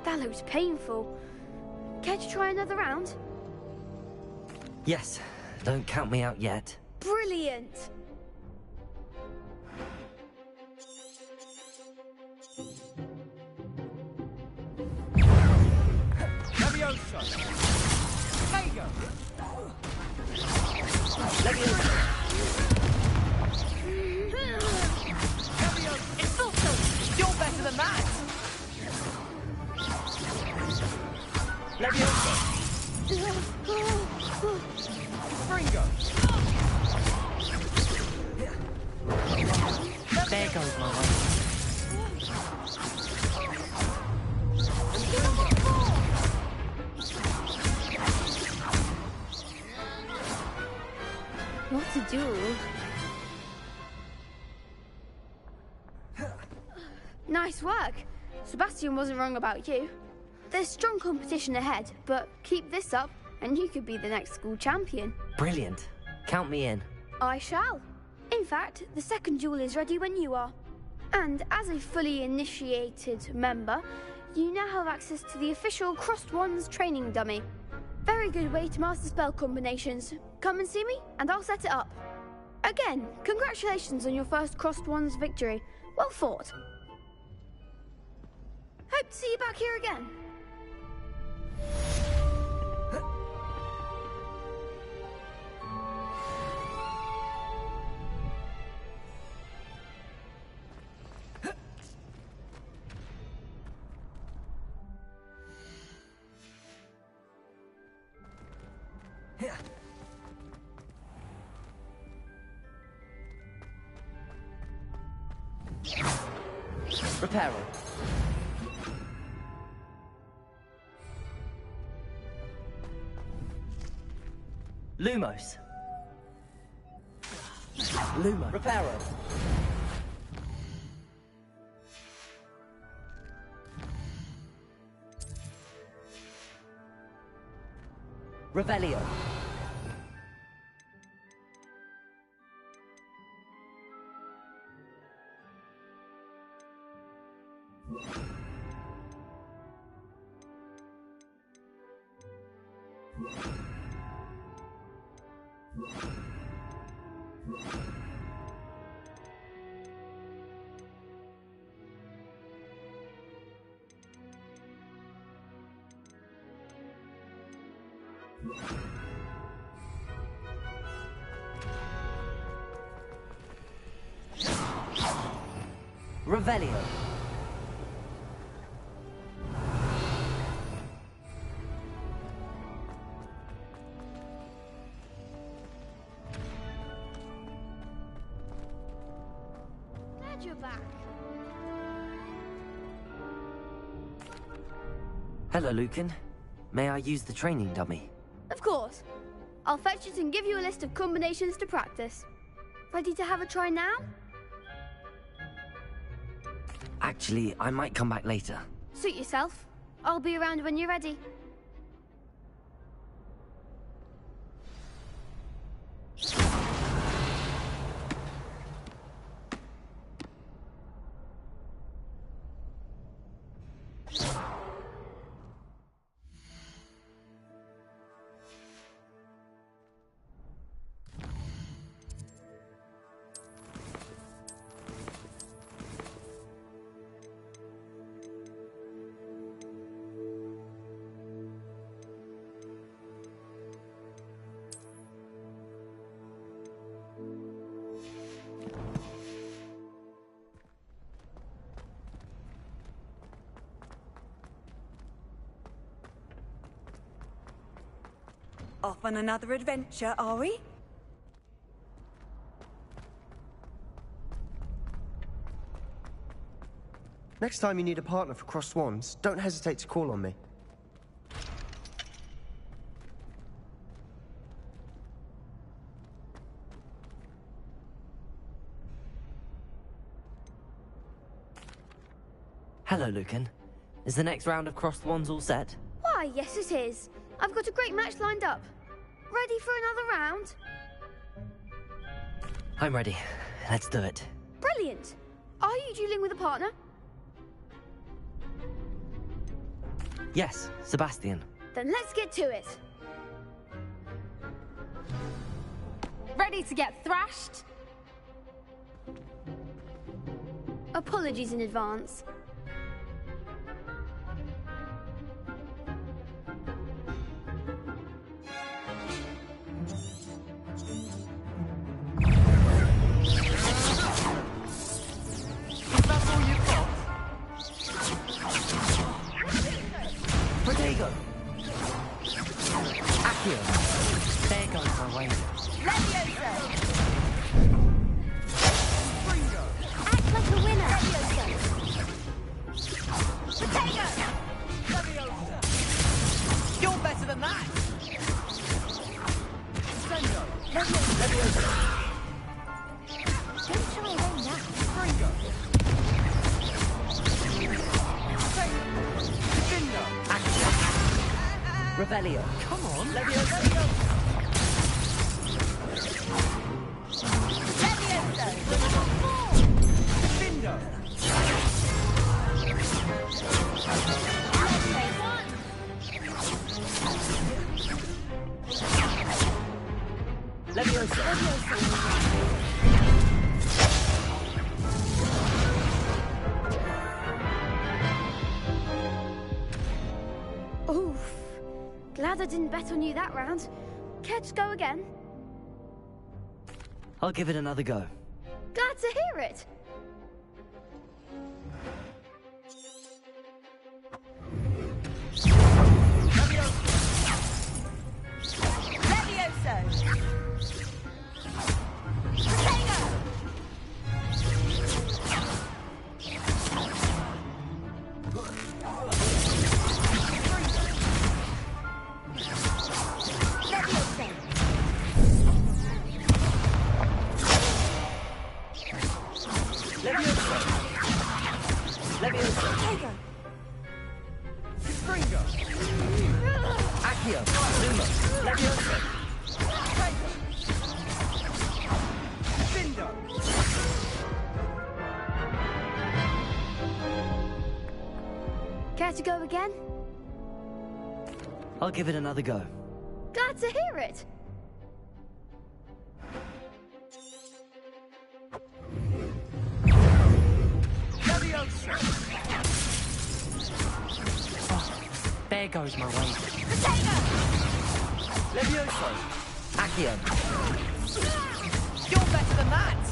That looks painful. Care to try another round? Yes, don't count me out yet. Brilliant! Leviosa! Lego! Leviosa! It's awesome! You're better than that! Leviosa! Confringo! There goes my wager. What to do? Nice work. Sebastian wasn't wrong about you. There's strong competition ahead, but keep this up and you could be the next school champion. Brilliant. Count me in. I shall. In fact, the second duel is ready when you are. And as a fully initiated member, you now have access to the official Crossed Ones training dummy. Very good way to master spell combinations. Come and see me, and I'll set it up. Again, congratulations on your first Crossed Ones victory. Well fought. Hope to see you back here again. Reparo. Lumos. Luma. Reparo. Revelio. Revelio. Glad you're back. Hello, Lucan. May I use the training dummy? Of course. I'll fetch it and give you a list of combinations to practice. Ready to have a try now? Actually, I might come back later. Suit yourself. I'll be around when you're ready. Off on another adventure, are we? Next time you need a partner for Crossed Swans, don't hesitate to call on me. Hello, Lucan. Is the next round of Crossed Wands all set? Why, yes it is. I've got a great match lined up. Ready for another round? I'm ready. Let's do it. Brilliant. Are you dueling with a partner? Yes, Sebastian. Then let's get to it. Ready to get thrashed? Apologies in advance. Protego! Accio! There goes my way. Leviosa! Act like a winner. Protego! Leviosa! You're better than that! Sendo! Leviosa! Don't shy away now. Fringo! Defendo! Revelio. Come on! Leviosa! Leviosa! Defendo! Leviosa. Oof. Glad I didn't bet on you that round. Care to go again? I'll give it another go. Glad to hear it. Leviosa! Levioso! Care to go again? I'll give it another go. Glad to hear it. There goes my way. Levioso! Accio. You're better than that!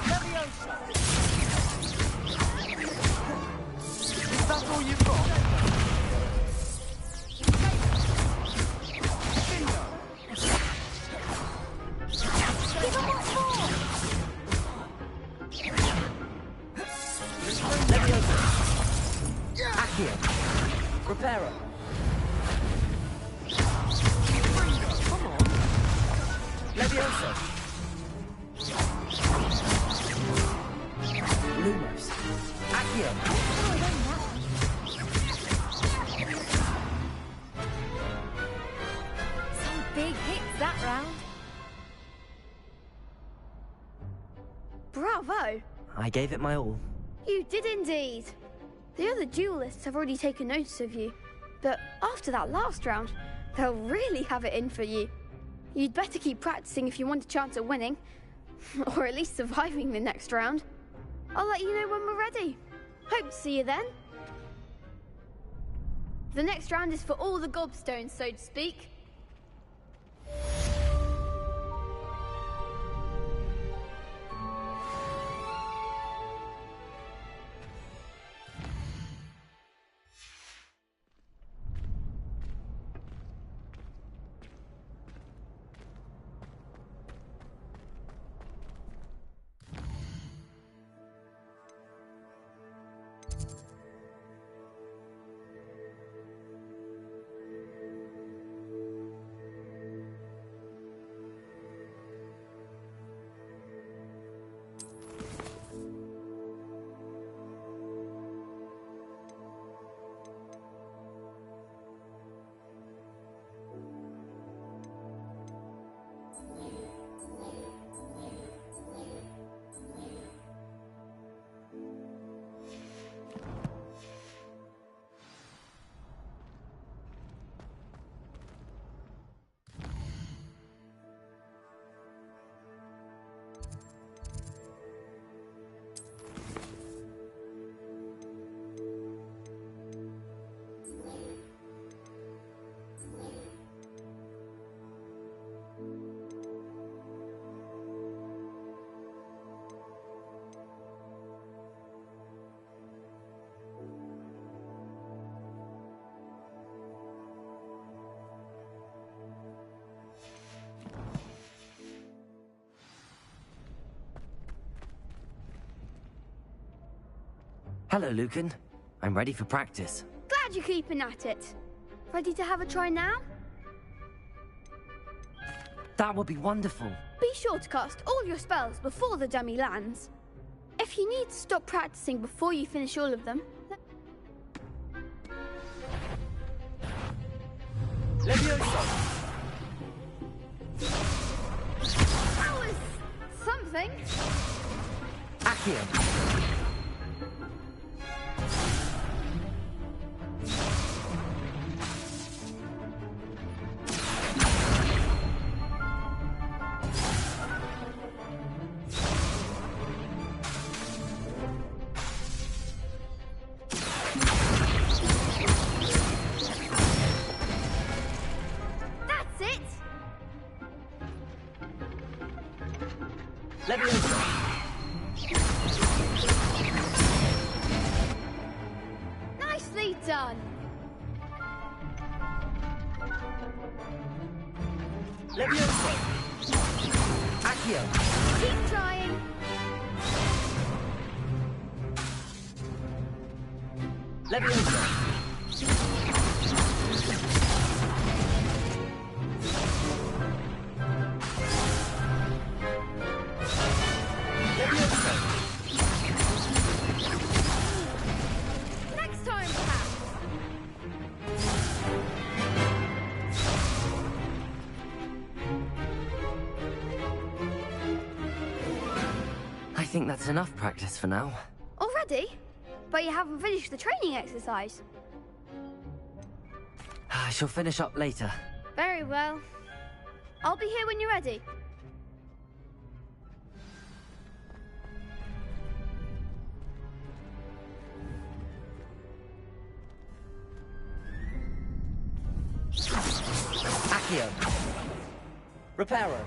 Levioso! Is that all you've got? Accio. Reparo. Come on. Levioso. Lumos. Accio. Some big hits that round. Bravo! I gave it my all. You did indeed. The other duelists have already taken notice of you, but after that last round, they'll really have it in for you. You'd better keep practicing if you want a chance at winning, or at least surviving the next round. I'll let you know when we're ready. Hope to see you then. The next round is for all the gobstones, so to speak. Hello, Lucan. I'm ready for practice. Glad you're keeping at it. Ready to have a try now? That would be wonderful. Be sure to cast all your spells before the dummy lands. If you need to stop practicing before you finish all of them... Levioso! That was... something. Accio. Nicely done. Levioso! Accio! Keep trying. Levioso! Next time, perhaps. I think that's enough practice for now. Already? But you haven't finished the training exercise. I shall finish up later. Very well. I'll be here when you're ready. Accio! Reparo!